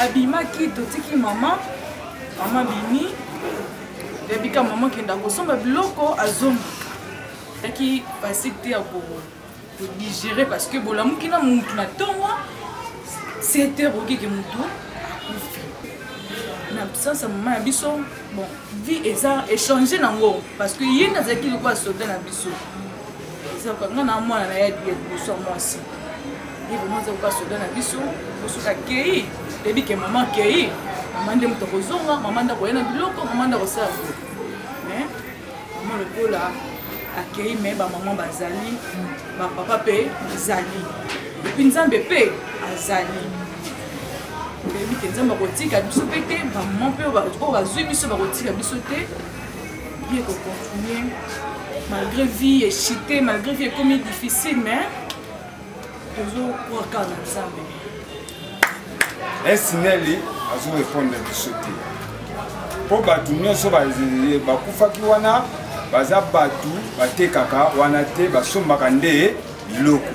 abimaki totiki mama bimi ebika mama kenda kosomba biloko azonga taki facilité ya ko digérer parce que bolamuki na mutu na tonga c'était roki ke mutu akufi na absence mama ya biso bon vie eza échanger nango parce que ye nazaki lokwa soldat na biso eza kwa ngana mwana na ya biso mwasi ye vraiment za kwa soldat na biso bosuka kei debi ke mama kei mama nde mutu kozonga mama nda koyena biloko mama nda kosala mais mama lokola akei me ba mama bazali ba papa pe bazali epi nzambe pe azali debi ke nzambe akotika biso pe te ba mama pe oyo bazwi biso bakotika biso te bien ko continuer malgré vie échitée malgré vie comme difficile mais toujours croire qu'en nzambe esineli azo répondre biso te po bato nyonso bakufaki wana baza bato batekaka wana te basombaka nde biloko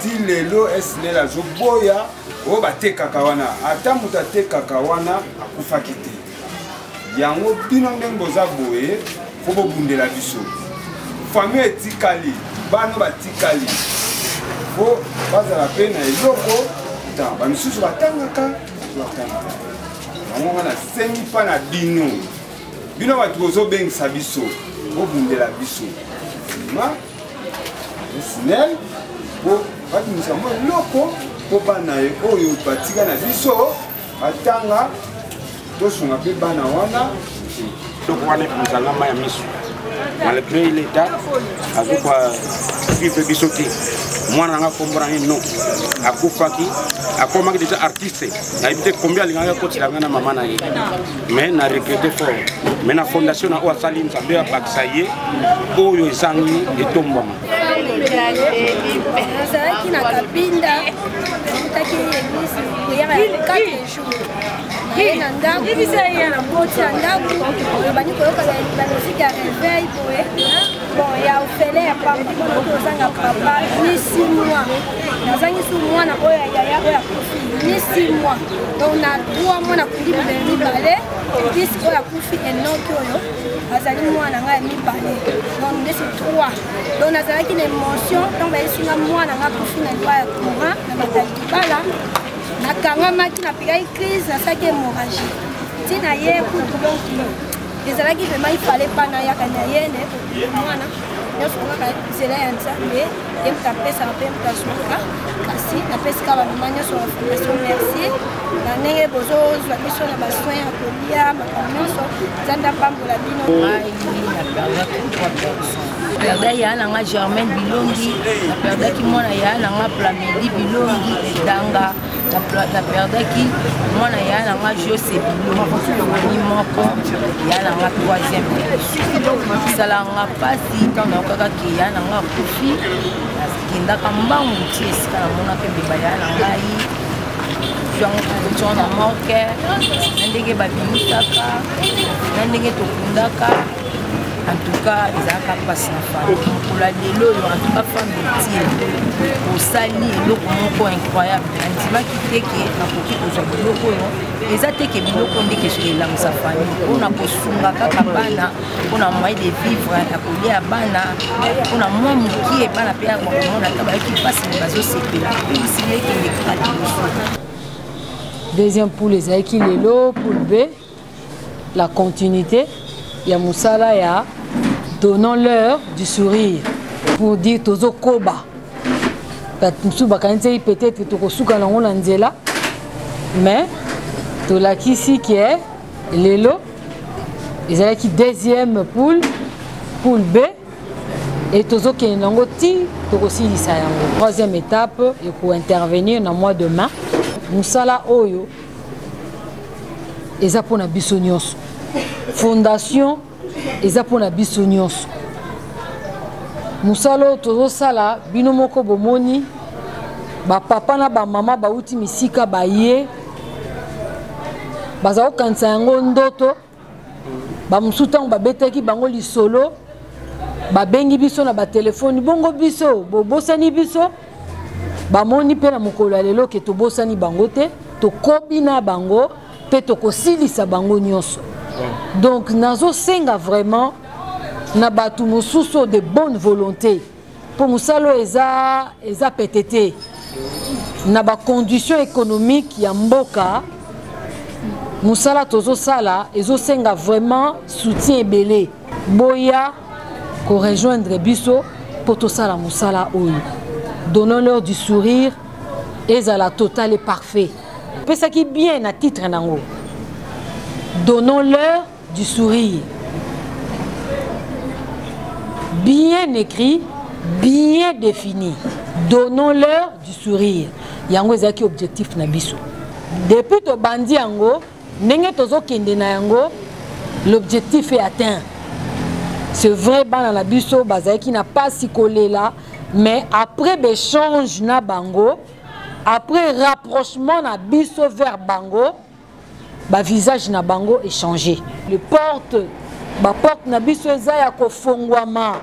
ti lelo esineli azoboya oyo batekaka wana ata moto atekaka wana akufaki te yango bino ndenge boza boye fo bobundela biso famille etikali bana batikali fo bazala mpe na eloko bamisusu batangaka yango wana sengi mpa na bino bato bozobengisa biso bobundela biso ma esinel po babimisa mwa eloko mpo bana ye oyo batika na biso batanga tosunga mpe bana wana eloko wana ekozanga ya miso malgré l'état azokwa vivre biso te mwana nanga kombona ye non akufaki akomaki déjà artiste nayebi te combien alingaki akotela nga na mama na ye mais na regrete fort mais na fondation na oyo asali nzambe abakisa ye oyo ezangi etombama azalaki na kabinda akutaki église prière ya 4 jours naye na ndako boti ya ndako oyebani koyoka bamusike ya réveil boye bon ya ofele ya pamba ozanga papa ni 6 mois nazangi su mwana oyo ya yaya oyo akufi ni 6 mois donc na 3 mois nakundi bibele mibale eglise oyo akufi enoki oyo azali mwana ngai ya mibale donc ndesi 3 donc nazalaki na émotion donc bayesinga mwana ngai akufi na liwa ya courant na batali kibala nakangamaki napigaki crise nasalaki hémorragie ntina ye kutu donki ezalaki vraiment ifale mpa nayaka na ye nde mwana nyonso kaka nzela ya nzambe ye mutu apesaka mpe mutu azwaka kasi napesika bamama nyonso ya fondation merci na ndenge bozozwa biso na basoin ya kolia makambo nyonso nzambe apambola bino perdaki ya nanga Germaine Bilongi naperdaki mwana ya nanga Plamedi Bilongi edanga naperdaki mwana ya nanga Jose Bilongi ani moko ya nanga 3e esalanga mpasi ntango nakokaka ke ya nanga kufi nakendaka mbangu ti esika namonaka mbeba ya na ngai yango position na moke na ndenge babimisaka na ndenge tokundaka en tout cas ezalaka mpasi na famille mokolo lelo oyo en tout cas femme utile osali eloko moko incroyable andimaki teke nakoki kozwa biloko oyo eza teke biloko ndeke elamisa famille mpona kosunga kaka bana mpona moyen de vivre ya kolia bana mpona mwa mokie bana mpe ya komona ata bayaki mpasi me bazosepela esili ekende kaka liboso. Deuxième poule ezalaki lelo poule B la continuité ya musala ya donnons-leur du sourire pour dire tozo koba musu bakanisi peut-être tokosuka nango na nzela mais tolakisi ke lelo ezalaki deuxième poule B et tozokende nango ti tokosilisa yango troisième étape ekointervenir na mois de mai musala oyo eza mpona biso nyonso fondation eza mpona biso nyonso musala oyo tozosala bino moko bomoni bapapa na bamama bauti misika baye baza kokanisa yango ndoto bamosusu ntango babetaki bango lisolo babengi biso na batelefoni bongo biso bobosani biso bamoni mpe na mokolo ya lelo ke tobosani bango te tokobi na bango mpe tokosilisa bango nyonso. Donc nazosenga vraiment na bato mosusu de bonne volonté pour mosala eza petete na bacondition économique ya mboka mosala tozosala ezosenga vraiment soutien ebele boya korejoindre biso mpo tosala mosala oyo. Donnons-leur du sourire ezala total et parfait. Pesaki bien na titre nango. Donnons-leur du sourire. Bien écrit, bien défini. Donnons-leur du sourire. Yango ezaki objectif na biso. Depuis to bandi yango, ndenge tozo kende na yango, l'objectif est atteint. C'est vrai bana na biso bazaki na pas si collé là, mais après l'échange na bango, après rapprochement na biso vers bango, ba visage na bango est changé. Les portes, ba porte na biso eza ya kofongwama.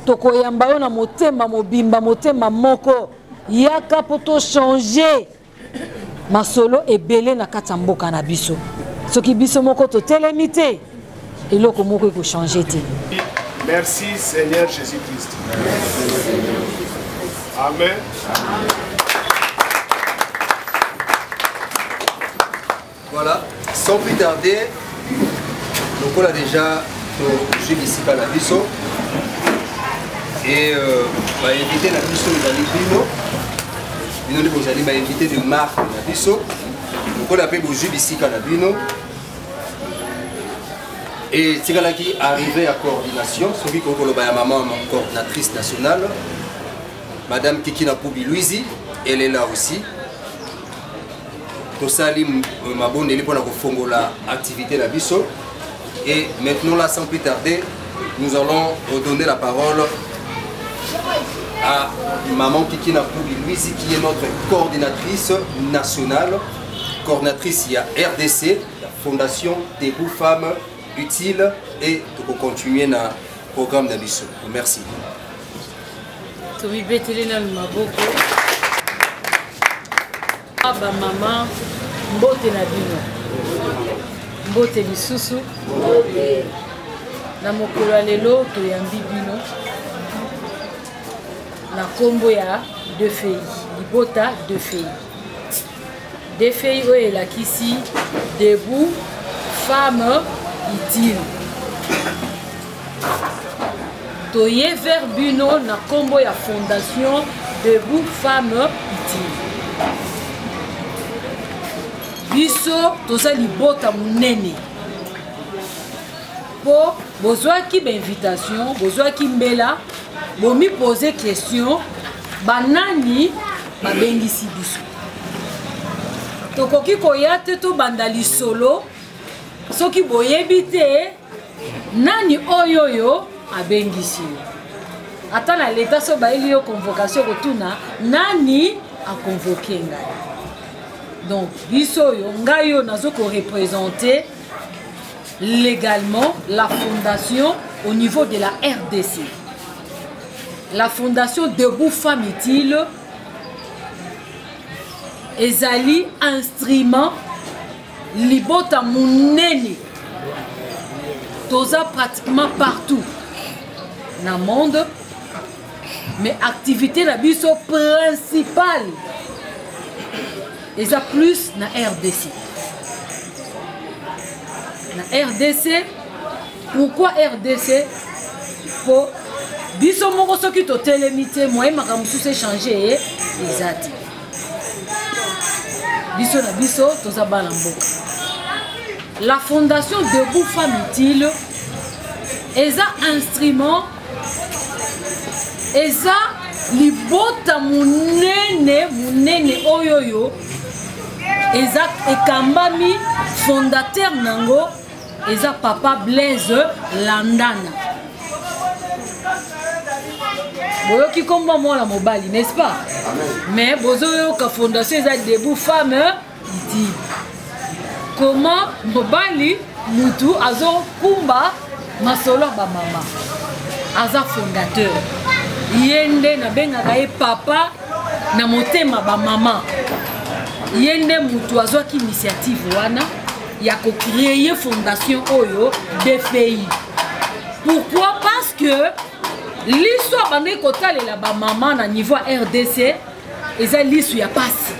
Toko yamba yo na motema mobimba motema moko yaka poto changer. Masolo ebele na kati mboka na biso. Soki biso moko to telemité eloko moko ko changer te. Merci Seigneur Jésus-Christ. Amen. Voilà, sans plus tarder, donc on a déjà joué ici par la biso et va inviter la biso les amis Bino vous allez m'inviter de marque la biso donc on appelle jouer ici par la bino et c'est là qui arrivé à coordination celui qu'on a ma maman coordinatrice nationale Madame Kikina Poubi Louisi elle est là aussi. Tosali maboneli pour la fongola activité la biso et maintenant là sans plus tarder nous allons donner la parole à maman Kikina Poubi Louisi qui est notre coordinatrice nationale coordinatrice il y a RDC la Fondation Debout Femmes Utiles et pour continuer na programme de biso. Merci. Ba mama mbote na bino mbote lisusu na mokolo ya lelo toyambi bino na kombo ya deux filles libota deux filles oyo elakisi debout femme utile toye vers bino na kombo ya fondation debout femme utile. Biso toza libota munene po bozwaki ba invitation bozwaki mbela bomi poser question banani babengisi biso tokoki koya te to banda lisolo soki boyebi te nani oyoyo abengisi ata na leta so bayeli yo convocation kotuna nani a convoqué ngai. Donc, biso yo ngayo nazo ko représenter légalement la fondation au niveau de la RDC. La fondation Debout Femmes Utiles ezali instrument libota munene toza pratiquement partout dans le monde mais activité la biso principale et ça plus na RDC. Na RDC, pourquoi RDC? Pour biso moko soki to telemité moyen makamusu se changer ezati. Biso na biso toza bana mboka. La fondation Debout Femmes Utiles eza instrument eza libota munene oyoyo eza ekambami fondateur nango eza papa Blaise Landana. Boyoki komba mwana mobali, n'est-ce pas? Mais bozoyo ka fondation eza Debout Femmes Utiles. Comment mobali mutu azo kumba masolo ba mama. Aza fondateur. Yende na benga kaye papa na motema ba maman yende mutu azwaki initiative wana ya ko créer fondation oyo DFI. Pourquoi? Parce que l'histoire bande kotalela ba maman na niveau RDC eza lisu ya pasi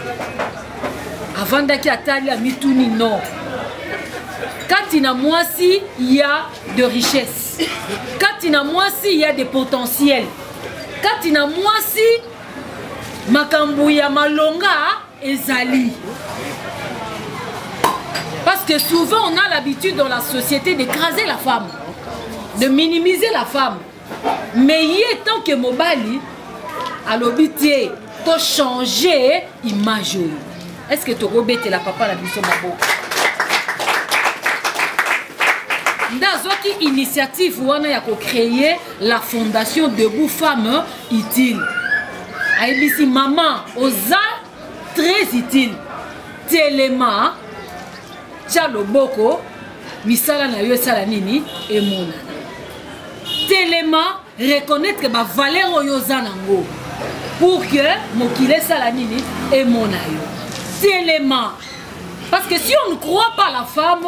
avant daki atali a mituni non. Katina mwasi il y a de richesse. Katina mwasi il y a des potentiels. Katina mwasi makambu ya malonga ezali. Parce que souvent on a l'habitude dans la société d'écraser la femme, de minimiser la femme. Mais il est tant que mobali à l'obité to changer image. Est-ce que tu rebête la papa la biso mabo? Ndazoki initiative wana ya ko créer la fondation Debout Femmes Utile. Aibisi maman oza très utile. Telema tia loboko misala na yo sala nini emona. Telema reconnaître que ba valeur oyo za nango pour que mokile sala nini emona yo. Telema parce que si on ne croit pas la femme,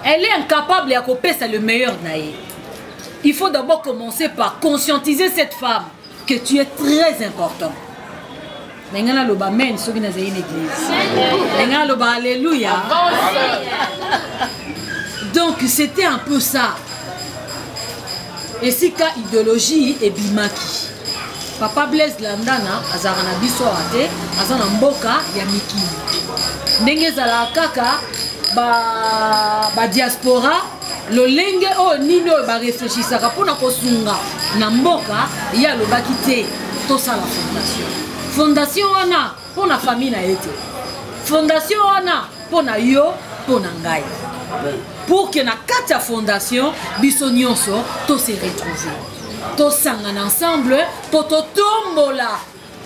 elle est incapable de faire le meilleur naïe. Il faut d'abord commencer par conscientiser cette femme que tu es très important. Nengana loba men soki na une église. Nengana loba alléluia. Donc c'était un peu ça. Et si ka idéologie et bimaki. Papa Blaise Landana azarana biso ate azana mboka ya mikili. Ndenge zala kaka ba diaspora lolenge o nino ba réfléchissaka pona kosunga na mboka ya lobaki te to sala fondation. Fondation wana pona famille na ete. Fondation wana pona yo pona ngai. Pour que na kati ya fondation biso nyonso to se retrouver. To sangana ensemble to tombola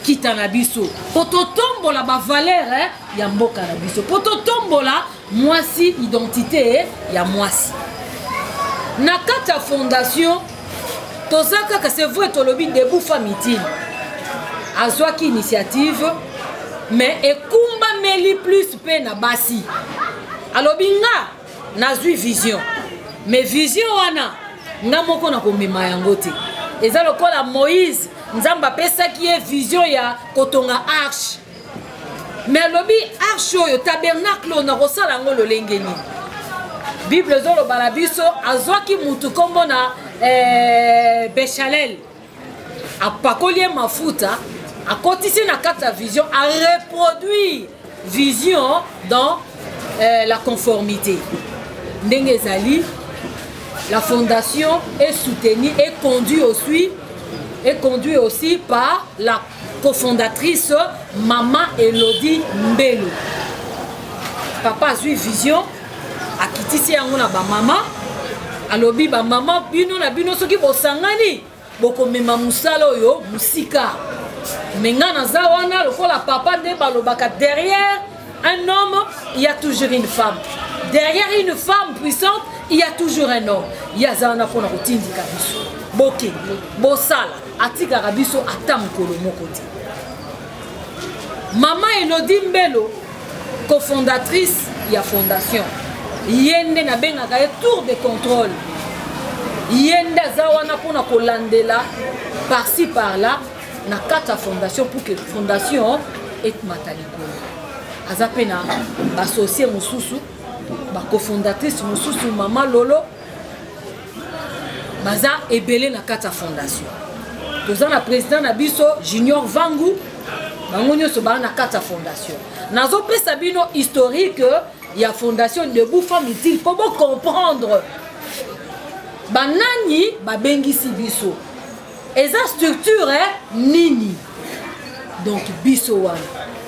kita na biso. Po to tombola ba valeur ya mboka na biso. Po to tombola mwasi identité ya mwasi. Na kata fondation tozaka ka c'est vrai to lobi Debout Femmes Utile. Azwaki initiative mais ekumba meli plus pe na basi. Alobinga nazwi vision. Mais vision wana nga moko na komema yango te. Eza lokola Moïse nzamba pesa ki e vision ya kotonga arche. Mais lobi arche oyo tabernacle na kosala ngo lolenge ni. Bible zo lo balabiso azwaki mutu kombo na Béchalel. Apakoli mafuta akotisi na kata vision a reproduire vision dans la conformité. Ndenge ezali la fondation est soutenue et conduite aussi par la cofondatrice Maman Elodie Mbelo. Papa a eu vision, a quitté yango na ba maman, alobi ba maman bino na bino soki bosangani, boko mema musala oyo musika. Menga na zawana lokola papa de balobaka derrière un homme, il y a toujours une femme. Derrière une femme puissante, il y a toujours un homme. Il y a zana fona kotindi kabiso. Boke, bosala, atika kabiso atam kolomo kote. Maman Elodie Mbelo, cofondatrice de la fondation. Yende na benga ka tour de contrôle. Yende zawana pona kolandela par-ci par-là na kata fondation pour que fondation et mataliko. Azapena associé mususu ba cofondatrice mususu Mama Lolo baza ebele na kata fondation. Toza na président na biso Junior Vangu bango nyonso ba na kata fondation. Nazo pesa bino historique ya fondation Debout Femmes Utile pour comprendre banani babengisi biso. Eza structure nini. Donc biso wana.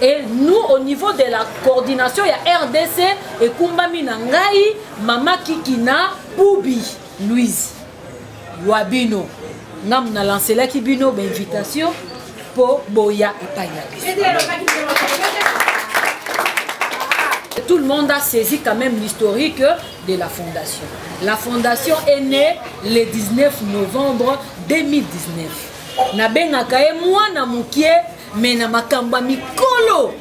Et nous, au niveau de la coordination, il y a RDC et Kumbami Nangai, Mama Kikina, Poubi, Louise, Wabino. Nous avons lancé la Kibino, invitation pour Boya et Païna. Tout le monde a saisi quand même l'historique de la fondation. La fondation est née le 19 novembre 2019. Nabenga kae mwana mukie mais na makamba mikolo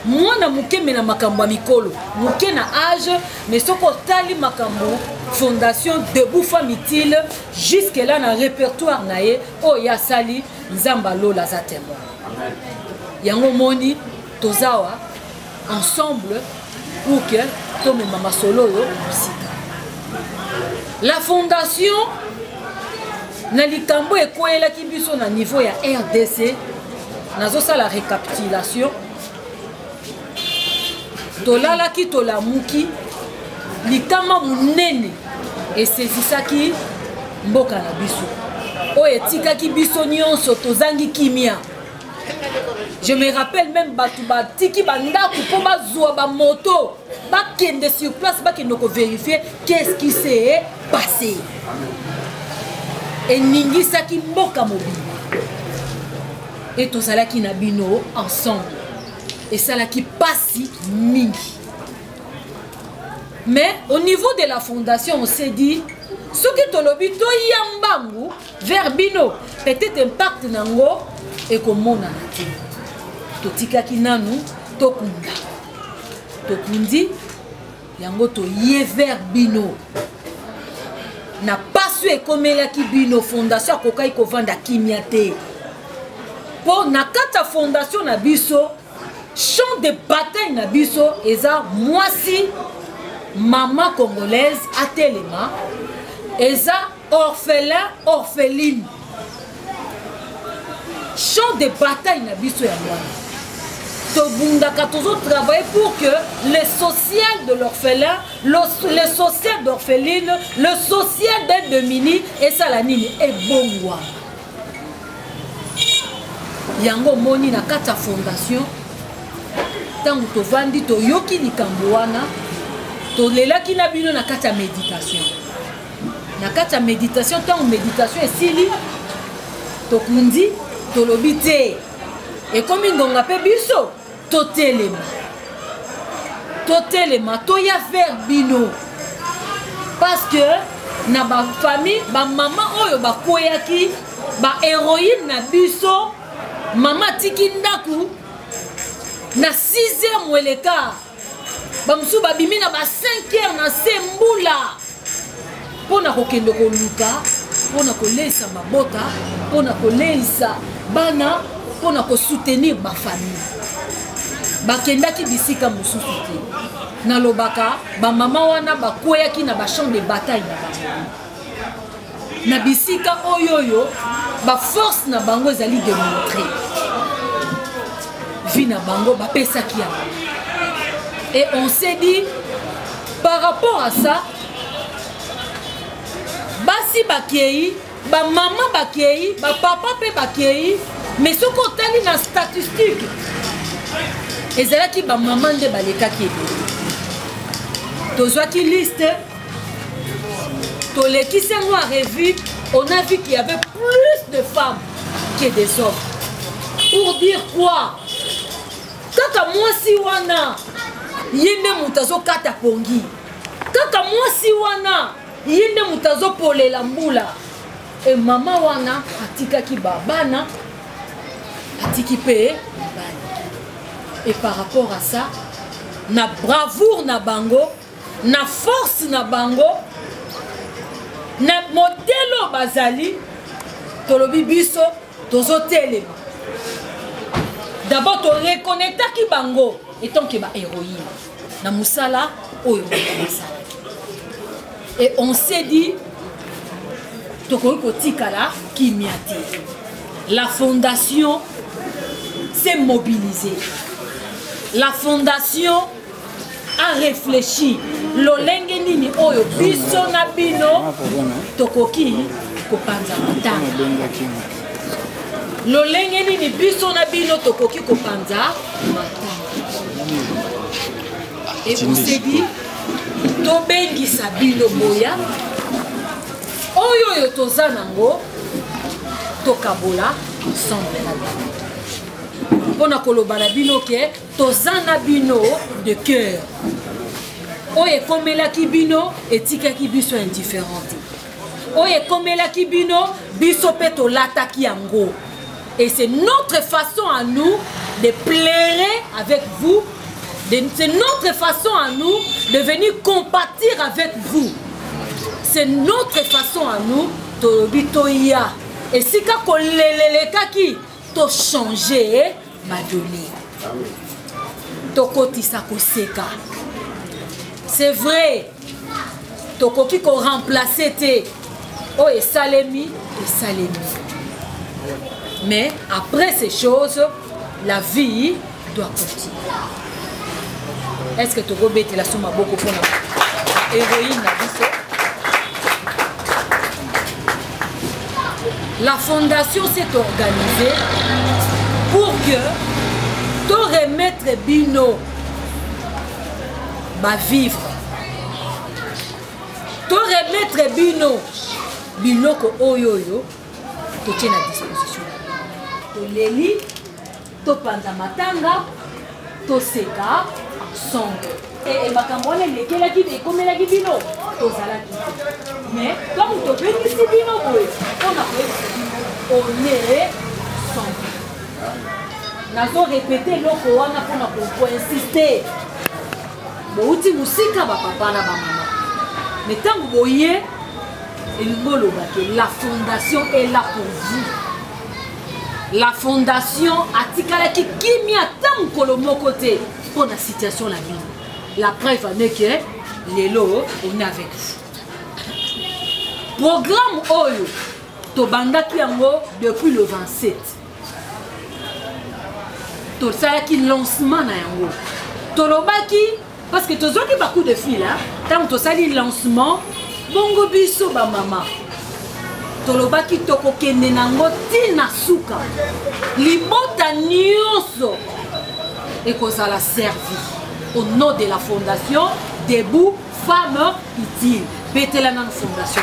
mwana muke mais na makamba mikolo muke na âge mais soko tali makambo fondation Debout Femme Utile jusque là na répertoire na ye o ya sali nzamba lola za témoin yango moni tozawa ensemble pour que comme mama solo yo musika la fondation na likambo ekoyelaki biso na niveau ya RDC nazosala récapitulation tolalaki tolamuki likama munene esezisaki mboka na biso oyo etikaki biso nyonso tozangi kimia. Je me rappelle même batu batiki bandako po bazwa ba moto bakende sur place bakende ko vérifier qu'est-ce qui s'est passé. Et ningisaki mboka mobile. Et tozalaki na bino ensemble. Et salaki pasi mingi. Mais au niveau de la fondation, on s'est dit, ce que tolobi to yambangu vers bino, peut-être impact nango et comme on a dit. Totika kinanu tokunda. Tokundi yango to ye vers bino. Na pasu ekomela ki bino fondation kokai ko vanda kimiate. Po na kata fondation na biso champ de bataille na biso eza mwasi maman congolaise atelema eza orphelin orpheline champ de bataille na biso ya mwana tobundaka tozo travailler pour que le social de l'orphelin le social d'orpheline le social d'aide de mini et ça la nini et bongwa yango moni na kata fondation tango tovandi toyoki likambo wana tolelaki na bino na kata méditation na kata méditation tango méditation esili tokundi tolobi te ekomi ngonga pe biso totelema toya vers bino parce que na ba famille ba mama oyo bakoyaki ba héroïne na biso mama tiki ndaku na 6h moins le quart bamusu babimi na ba 5h na sembula pona kokende koluka pona kolesa mabota pona kolesa bana pona ko soutenir ba famille bakendaki bisika mususu te na lobaka ba mama wana bakoyaki na ba champ de bataille na bango na bisika oyoyo ba force na bango ezali démontrer vie na bango bapesaki yango. Et on s'est dit par rapport à ça basi bakei ba maman bakei ba papa pe bakei mais ce qu'on tali na statistique ezalaki ba maman nde balekaki ebele tozwaki liste tolekisi yango à revue on a vu qu'il y avait plus de femmes que des hommes pour dire quoi kaka mwasi wana yende mutazo kata pongi kaka mwasi wana yende mutazo polela mbula et mama wana atikaki babana atiki pe et par rapport à ça na bravoure na bango na force na bango na modelo bazali tolobi biso tozo telema d'abord to reconnectaki bango étant que ba héroïne na musala oyo musala et on s'est dit tokoki kotikala kimiate la fondation s'est mobilisée. La fondation a réfléchi. Lolenge nini oyo biso na bino tokoki kopanza matanga. Lolenge nini biso na bino tokoki kopanza matanga. Et on s'est dit tobengisa bino boya oyo yo tozanango tokabola ensemble na bino. Pona koloba na bino ke tozana bino de cœur oye komelaki bino etikaki biso indifférente oye komelaki bino biso pe tolataki yango Et c'est notre façon à nous de plairer avec vous. C'est notre façon à nous de venir compatir avec vous. C'est notre façon à nous de toya. Et si quand qui to changer, m'a donné. C'est vrai. Toko qui ko remplacer te. Oh et salemi. Mais après ces choses, la vie doit continuer. Est-ce que tu as la somme beaucoup pour la héroïne? La fondation s'est organisée pour que ton remettre bino va vivre. Ton remettre bino biloko oyoyo to tient à disposition. To leli, to panda matanga, to seka ensemble. Et bakambone lekela ki be komela ki bino to zala ki. Mais comme to bénisse bino boy, on est ensemble. Nazo répéter loko wana pour insister. Bo uti musika ba papa na ba mama. Mais tant que vous voyez, la fondation est là pour vous. La fondation a tikala ki kimi atam kolomo côté pour la situation la vie. La preuve en est que les lots on est avec vous. Programme Oyo Tobanda Kiango depuis le 27. To ça qui lancement na yango. Tolobaki parce que tous autres beaucoup de filles là, tant que ça dit lancement, bongo biso ba mama. Tolobaki toko kende nango tina suka. Libota nyonso et qu'on ça la servi au nom de la fondation Debout Femmes Utiles. Bête la nan fondation.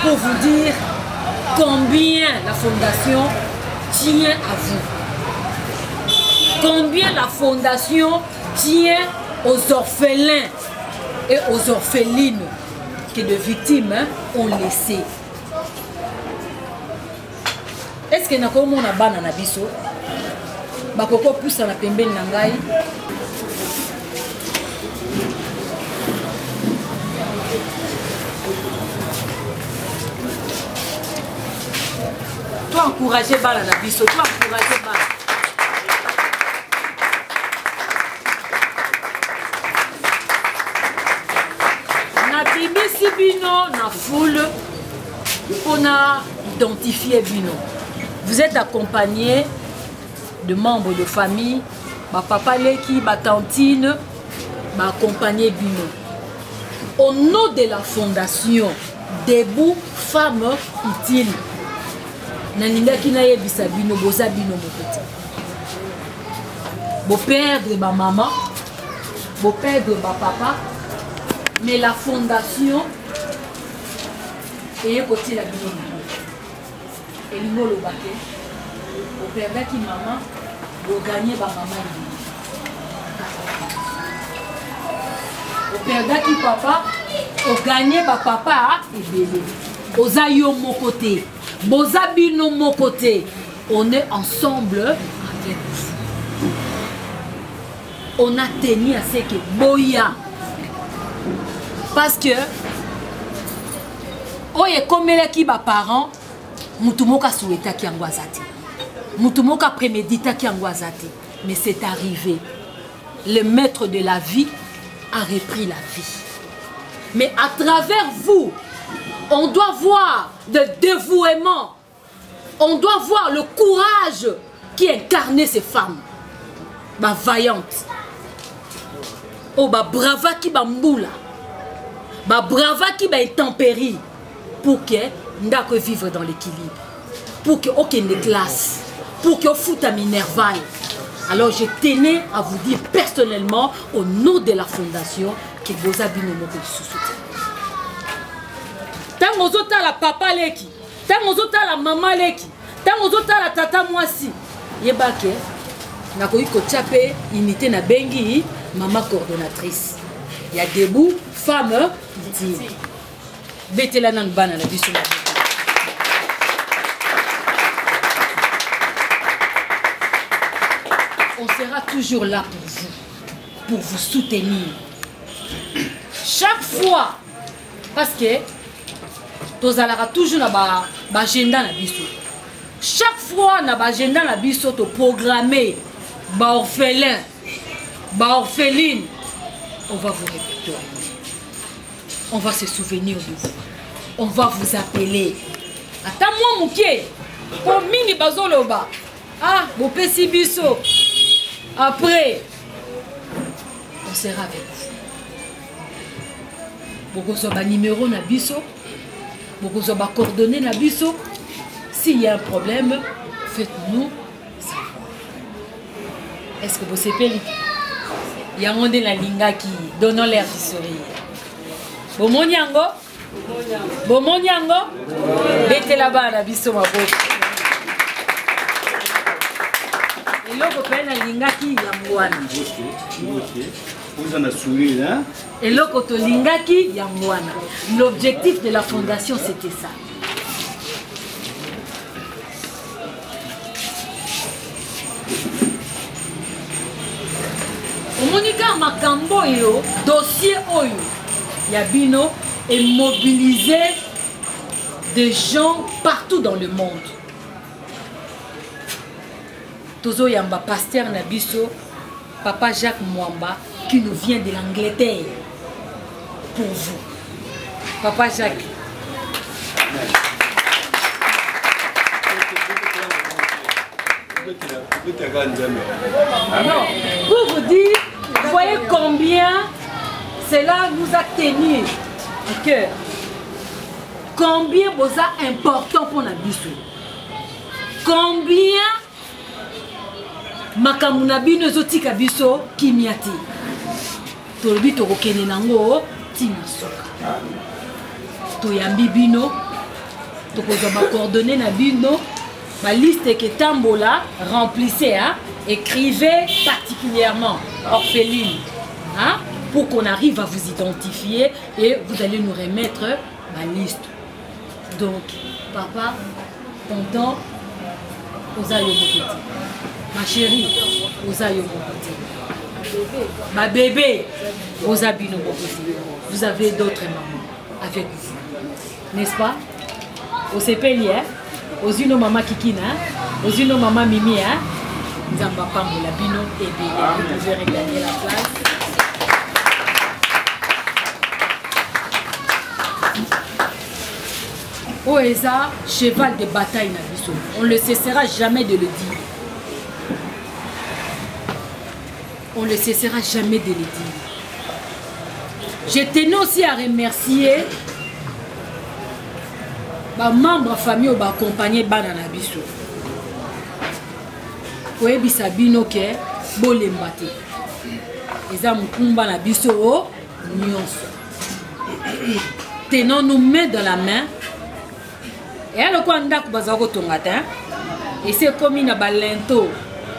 Pour vous dire combien la fondation tient à vous. Combien la fondation tient aux orphelins et aux orphelines que de victimes ont laissé. Est-ce que nous avons un ban na biso? Bakoko plus na pembeni na ngai. Toi encourager bala na biso, toi encourager bala. Na bimisi bino na foule on a identifié bino. Vous êtes accompagné de membres de famille, ma papa leki, ma tantine, m'a accompagné bino. Au nom de la fondation Debout Femmes Utiles. Naninga kinaye bisabino boza bino mokoti. Bo perdre ma maman, bo perdre ma papa, mais la fondation est côté la bino. Et le baké, bo perdre ki maman, bo gagner ba maman. Bo perdre ki papa, bo gagner ba papa et bébé. Oza yo mon côté. Bozabino mon côté, on est ensemble avec vous. On a tenu à ce que Boya, parce que oye comme les qui ba parents, mutumoka souhaita ki angwazati, mutumoka prémédita ki angwazati, mais c'est arrivé. Le maître de la vie a repris la vie. Mais à travers vous, on doit voir le dévouement. On doit voir le courage qui incarnait ces femmes. Bah vaillantes. Oh bah brava qui ba mboula. Bah brava qui ba intempérie. Pour que nous vivre dans l'équilibre. Pour que aucune classe. Pour que fout à minervaille. Alors je tenais à vous dire personnellement au nom de la fondation que vous avez nos soutien. Tant ozota la papa leki, tant ozota la maman leki, tant ozota la tata mwasi. Yebake, na koyi ko tchape unité na bengi maman coordonnatrice. Il y a Debout Femmes Utiles. betela nang bana na biso. On sera toujours là pour vous soutenir. Chaque fois, parce que nous allons toujours dans l'agenda na biso. Chaque fois dans l'agenda na biso to programmer ba orphelin, ba orpheline, on va vous répéter. On va se souvenir de vous. On va vous appeler. Attends moi mouké. Pour mingi bazoloba. Ah, bo pesi biso. Après, on sera avec vous. Beaucoup de numéro na biso, beaucoup de coordonnées na biso. S'il y a un problème, faites-nous savoir. Est-ce que vous savez? Il y a un monde la linga qui donne l'air du sourire. Bomoniango, bomoniango, bête là-bas na biso ma boue. Et là, vous prenez la linga qui yamwana. Vous en sourire, hein? Et là, vous prenez la linga qui yamwana. L'objectif de la fondation, c'était ça. Monica Makambo yo, dossier Oyo, Yabino est mobilisé des gens partout dans le monde. Tozo Yamba, pasteur Nabiso, Papa Jacques Mwamba, qui nous vient de l'Angleterre. Pour vous. Papa Jacques. Non, pour vous dire, vous voyez combien cela nous a tenu à cœur. Combien vous a important pour Nabiso. Combien makamuna bino zotika biso kimiati. Tolobi tokokene nango tina soka. Toyambi bino tokozwa ba coordonnées na bino. Ma liste que Tambola remplissez, hein, écrivez particulièrement orpheline, hein, pour qu'on arrive à vous identifier et vous allez nous remettre ma liste. Donc, papa, tonton, Ozayo Mokoti, ma chérie, Ozayo Mokoti, ma bébé, Ozabino Mokoti. Vous avez d'autres mamans avec vous, n'est-ce pas? Au CPI, hein? Ozino mama Kikina, Ozino mama Mimi, hein? Nzamba Pambola Bino et vous pouvez regagner la place. Oeza, cheval de bataille Nabiso. On ne cessera jamais de le dire. On ne cessera jamais de le dire. Je tenais aussi à remercier ba membre famille ou ba accompagner bana na biso. Oyebisa bino ke bolemba te. Eza mukumba na biso o nyonso. Tenons nos mains dans la main. Et alors quoi ndako bazako tongata. Et c'est comme na balento.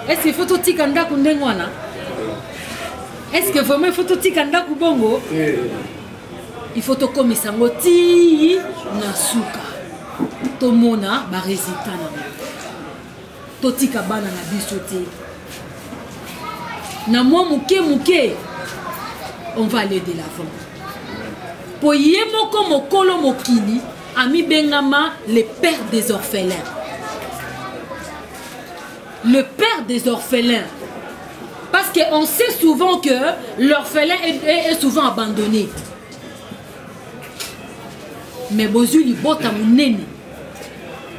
Est-ce qu'il faut tout tika ndako ndengwana? Est-ce que vraiment il faut tout tika ndako bongo? Il faut to komisa ngoti na suka. Tomona ba résultat na totika bana na biso te na moi muke on va aller de l'avant po yemo comme kolo mokili ami bengama le père des orphelins, le père des orphelins, parce qu'on sait souvent que l'orphelin est souvent abandonné. Mais bozu li bota munene.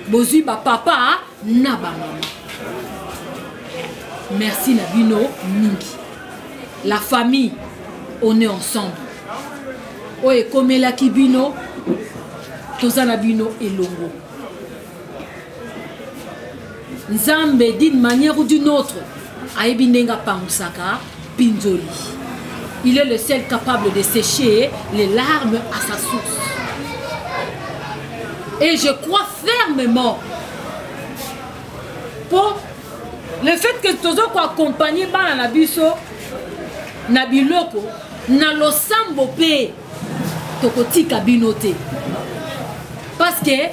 Bozu ba papa na ba maman. Merci Nabino Mingi. La famille, on est ensemble. Oye komela kibino, tozana bino elongo. Nzambe d'une manière ou d'une autre, aebinenga pamusaka pinzoli. Il est le seul capable de sécher les larmes à sa source. Et je crois fermement pour le fait que tozo ko accompagner bana na biso na biloko na losambo pe tokotika binote parce que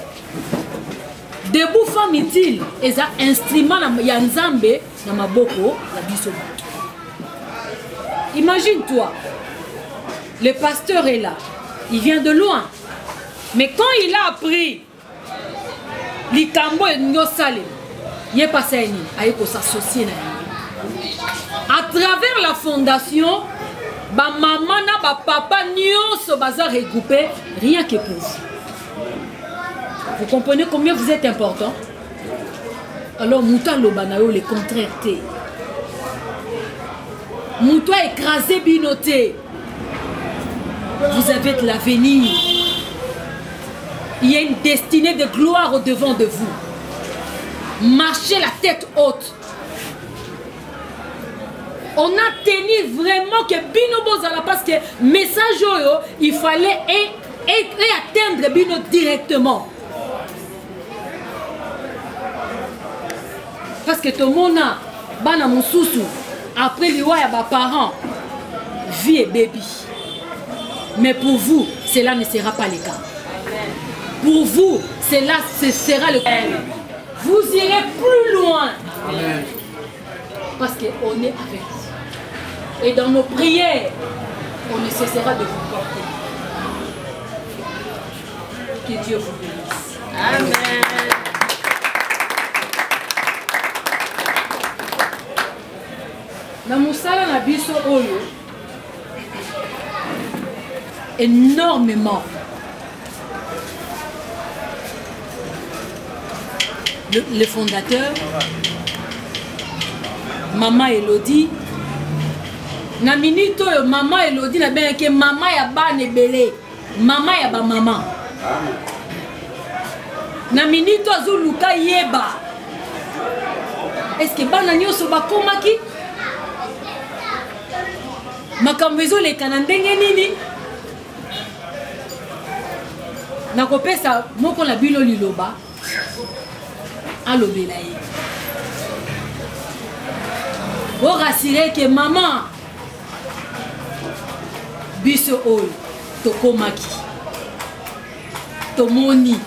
debout femme utile et ça instrument ya nzambe na maboko ya biso. Imagine-toi, le pasteur est là, il vient de loin, mais quand il a appris likambo nyosale, il est passé à s'associer à travers la fondation. Ba maman na ba papa nyonso baza regroupé rien que pour vous. Vous comprenez combien vous êtes important? Alors Mouta Lobanayo le contraire té. Mouta écrasé binoté. Vous avez de l'avenir. Il y a une destinée de gloire au devant de vous. Marchez la tête haute. On a tenu vraiment que Bino Bozala parce que message yo, il fallait atteindre Bino directement. Parce que tout le monde a bana mususu après liwa ya ba parents vie et baby. Mais pour vous, cela ne sera pas le cas. Pour vous, cela ce sera le cas. Vous irez plus loin. Parce qu'on est avec vous. Et dans nos prières, on ne cessera de vous porter. Que Dieu vous bénisse. Amen. Na musala na biso oyo énormément. Le fondateur, Maman Elodie. Na minute Maman Elodie na bien que maman ya ba nebele, maman ya ba maman. Na minute azuluka yeba. Est-ce que bana nyoso ba komaki? Makambezo le kanandenge nini? Na kopesa moko la bilo liloba. Alobela ye. Pour rassurer que maman biso oyo tokomaki tomoni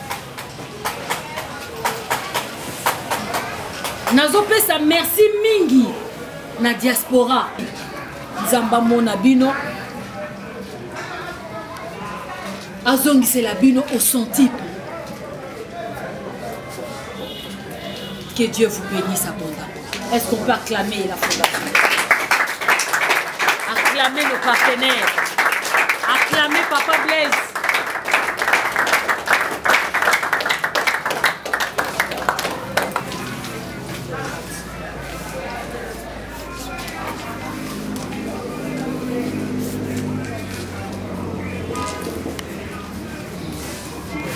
nazopesa merci mingi na diaspora nzamba mona bino azongisela bino au centuple. Que Dieu vous bénisse abondamment. Est-ce qu'on peut acclamer la fondation? Acclamer nos partenaires. Acclamer Papa Blaise.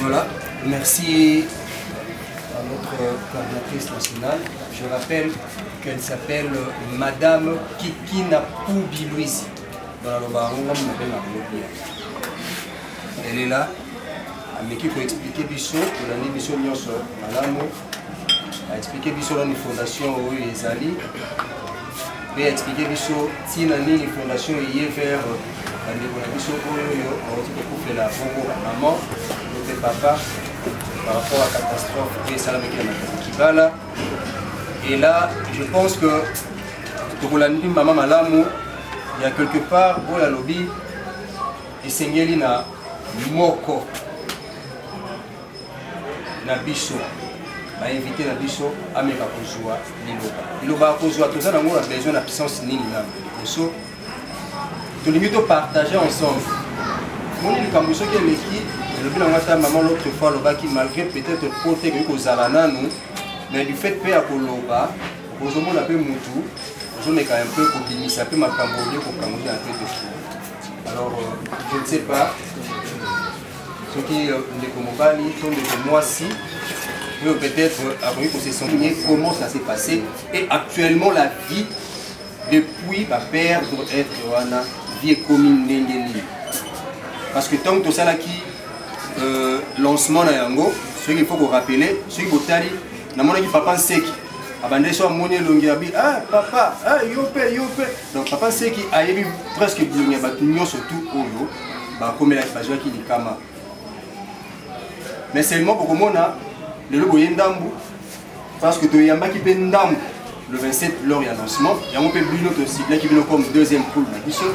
Voilà, merci à notre coordinatrice nationale. Je rappelle qu'elle s'appelle Madame Kikina Poubi-Louise. Elle est là, mais qui peut expliquer Bissot, pour l'année Bissot Nyonso, Madame, a expliqué Bissot dans une fondation où il est allé, et a expliqué Bissot, si l'année une fondation y est vers la Bissot, on dit que pour la maman, notre papa, par rapport à la catastrophe, et ça avec la Kibala. Et là, je pense que pour l'année maman Malamu, il y a quelque part où la lobby et Sengeli na moko na biso va inviter na biso à me kozwa liloba kozwa tout ça nango a besoin de puissance nini na biso to limite partager ensemble mon likambo soki eleki lobi na ngata maman l'autre fois lobaki malgré peut-être côté que kozala nanu mais du fait pe ya koloba kozomona pe mutu je mets quand même un peu pour ça peut m'accompagner pour prendre un peu de choses. Alors, je ne sais pas, ceux qui sont mobile, sont de moi-ci, mais peut-être après qu'on s'est senti comment ça s'est passé et actuellement la vie depuis ma père doit être wana vie commune n'engeli. Parce que tant que tout ça là qui lancement na yango, ce qu'il faut vous rappeler, ce qui vous tali, na mon équipe papa sait qui abandé soit mon longiabi ah papa ah yope donc papa c'est qui a eu presque blongia batunion surtout oyo ba comme la page qui dit kama mais seulement pour comment le logo ndambu parce que tu yamba qui peut ndambu le 27 lors du lancement il y a un peu bino aussi là qui vient comme deuxième poule na biso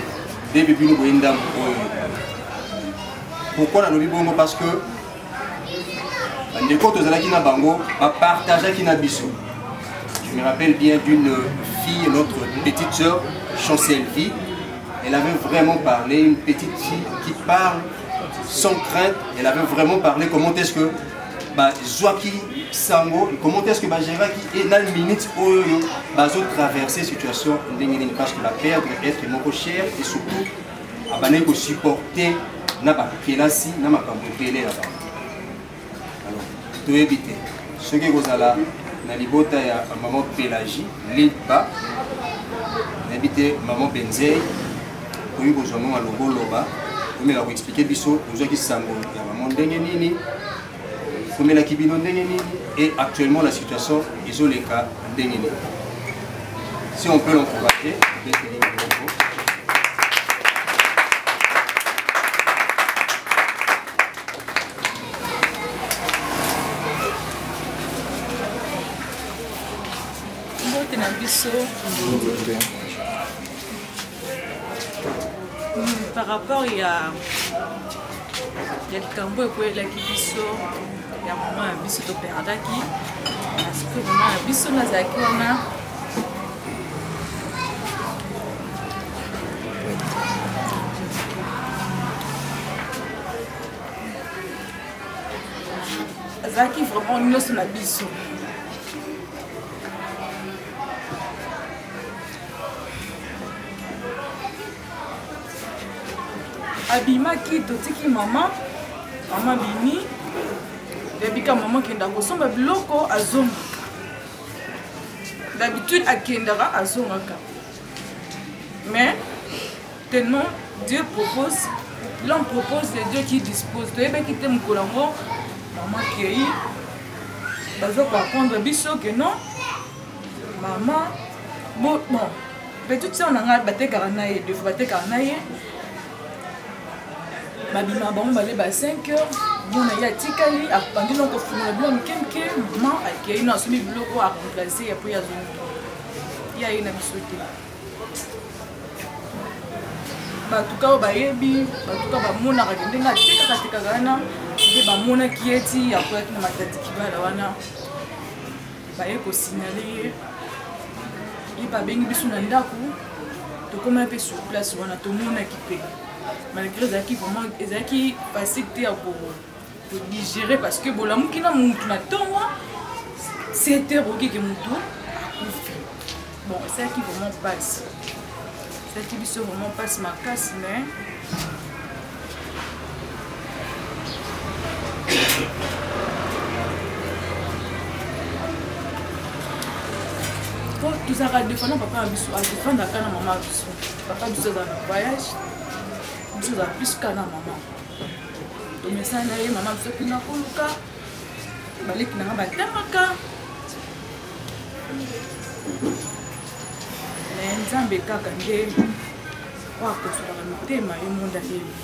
des bino go ndambu pourquoi na lobi bongo parce que ndeko tozalaki na bango ba partageaki na biso. Je me rappelle bien d'une fille, notre petite sœur Chancelvie. Elle avait vraiment parlé, une petite fille qui parle sans crainte. Elle avait vraiment parlé comment est-ce que Joaki Sango, comment est-ce que Géraki est dans une minute où ils traverser la situation parce que la perdre être mon cher et surtout à supporter na kelasi na makambo télé là-bas. Alors, tout éviter. Ce que vous allez na libota ya maman Pélagie, Lipa, éviter maman Benzei. Oui, vous avez un logo loba. Vous m'avez expliqué biso, vous avez sango ya maman ndenge nini. Vous m'avez kibino ndenge nini et actuellement la situation isolée ka ndenge nini. Si on peut l'encourager, par rapport à likambo ekwelaki biso ya mama ya biso toperdaki parce que mama ya biso nazalaki wana azalaki vraiment nyonso na biso. Abimaki totiki mama bimi debika mama kenda kosomba biloko azonga d'habitude akendaka azongaka mais tellement Dieu propose, l'homme propose, c'est Dieu qui dispose. Toyebaki te mokolo yango mama kei bazo comprendre biso que non maman bon peut-être ça on a batekaka na ye deux fois batekaka na ye babima bango bale ba 5 heures mona ya tikali akupandi noko fumula bilo mkemke maman akei na somi biloko a remplacer ya po ya zone ya ina biso te batuka oyo bayebi batuka bamonaka ke ndenge atekaka wana nde bamonaki eti akoyaki na matati kibala wana baye kosignale ye babengi biso na ndako tokóma mpe sur place wana tomonaki mpe malgré ezalaki vraiment ezalaki facile te ya kodigérer parce que bolamuki na mutu na ntongo 7 heures okeke mutu akufi bon ezalaki vraiment passe ezalaki biso vraiment passe makasi mais tozalaka défendant papa na biso adéfendaka na mama ya biso papa biso aza na voyage biso aza plus ka na mama tomesana na ye mama biso kina koluka baleki nanga batemaka me nzambe kaka nde oyo akosolaka mitema ye monde ayeli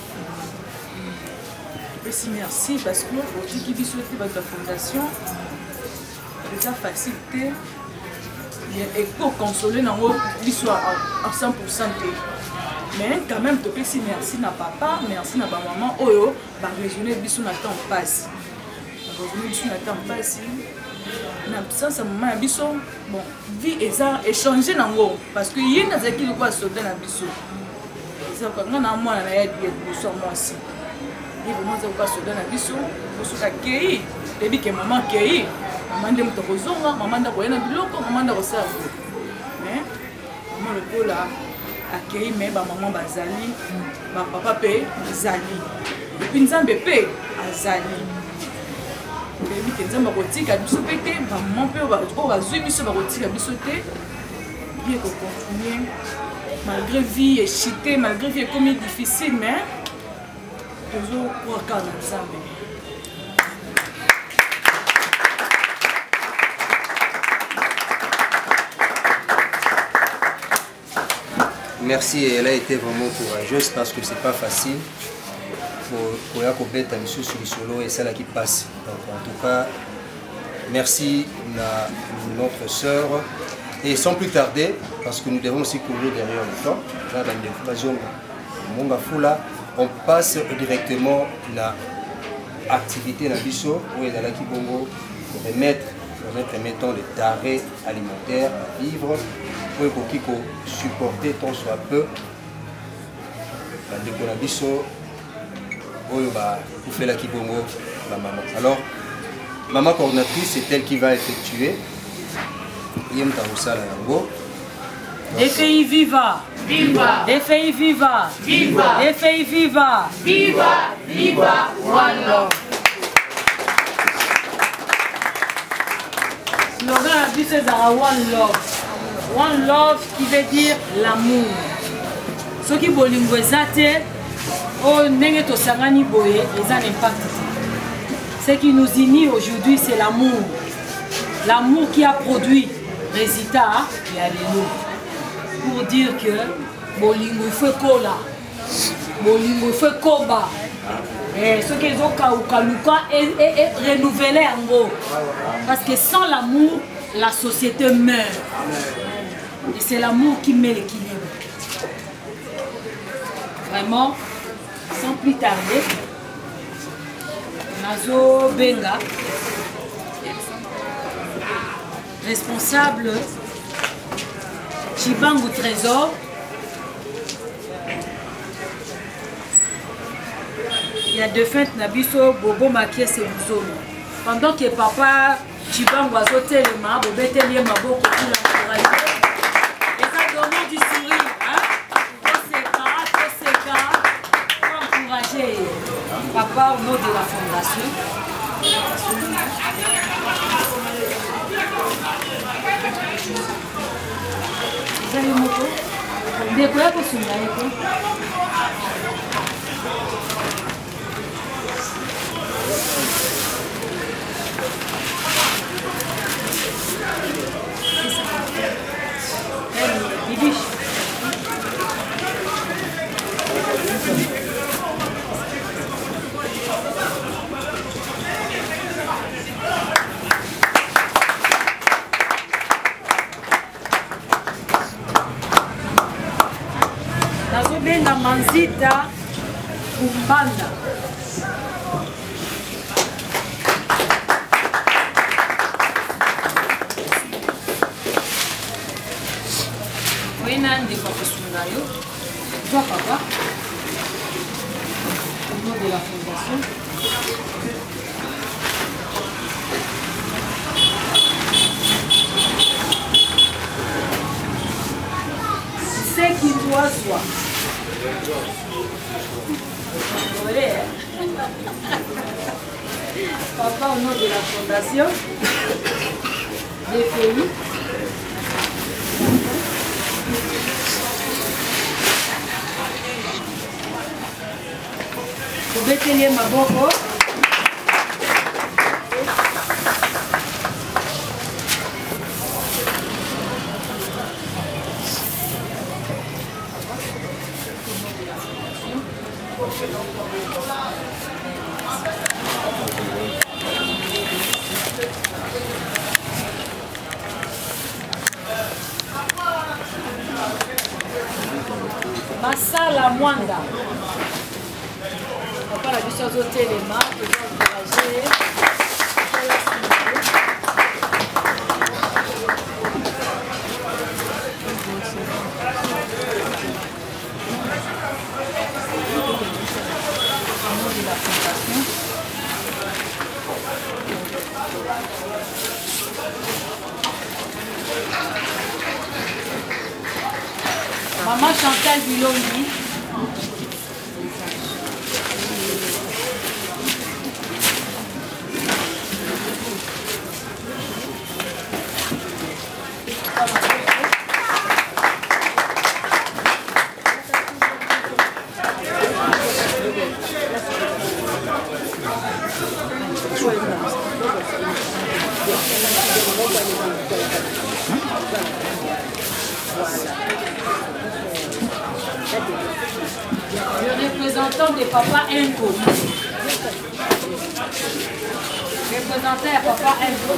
epesi merci parce que otiki biso te bato ya fondation eza facile te ekoconsoler nango biso à 100% te mais quand même topesi merci na papa merci na bamama oyo baresonne biso na temps passe baresonne biso na temps passe na absence ya mama ya biso bon vie eza échanger nango parce que ye nazalaki lokola soda na biso ezaka nga na mwana na ye liboso ya mwasi ye vraiment aza lokola soda na biso osoki akei eyebi ke mama akei mama nde moto akozonga mama nde akoya na biloko mama nde akosala mais mama lokola akei me bamama bazali bapapa mpe bazali epuis nzambe mpe azali oyebi ke nzambe akotika biso mpe te bamama mpe oyo bazwi biso bakotika biso te vie ekocontinue malgré vie echite malgré vie ekomi difficile mais tozokwaka na nzambe. Merci, elle a été vraiment courageuse parce que c'est pas facile. koya kobeta misusu lisolo esala qui passe. Donc en tout cas merci à notre sœur et sans plus tarder parce que nous devons aussi courir derrière le temps là dans l'invasion Monga Fula on passe directement la activité na biso où est là qui bongo remettre mettons les denrées alimentaires à vivre pour qu'il supporter tant soit peu la décoration pour faire la kibongo la maman. Alors maman coordinatrice c'est elle qui va effectuer des filles viva viva des filles viva viva des filles viva viva viva one love. Slogan à but c'est one love qui veut dire l'amour. Ce qui bolingo ezate o ndenge to sangani boye eza n'impact. Ce qui nous unit aujourd'hui c'est l'amour. L'amour qui a produit résultat et alléluia. Pour dire que bolingo fait kola. Bolingo fait koba. Et ce qu'ils ont kaluka et renouveler en gros. Parce que sans l'amour, la société meurt. Et c'est l'amour qui met l'équilibre. Vraiment, sans plus tarder, Nazo Benga, responsable Chibangu Trésor, il y a deux fêtes Nabiso Bobo Makie Sebuzolo. Pendant que papa Chibangu a sauté le main, Bobo était lié ma boque pour l'encourager. Et ça donne du sourire, hein? Pour encourager papa au nom de la fondation. Vous avez le moto? De quoi vous souvenez? Bibiche. Nazobenga Manzita Kumbanda. De Papa Sundayo, toi papa, au nom de la fondation. C'est qui doit soit. Papa au nom de la fondation, des pays. Betelier Maboko. Masala Mwanda. Papa la biso zo telema, tu vas encourager. Maman Chantal Bilongi. représentant de Papa Enko. Représentant à Papa Enko.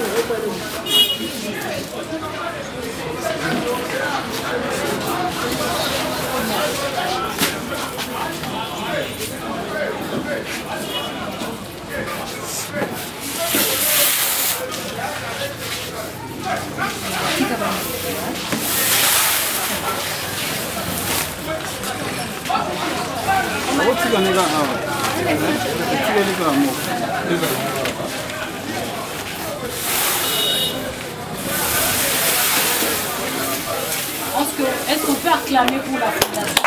Est-ce qu'on peut acclamer pour la fondation?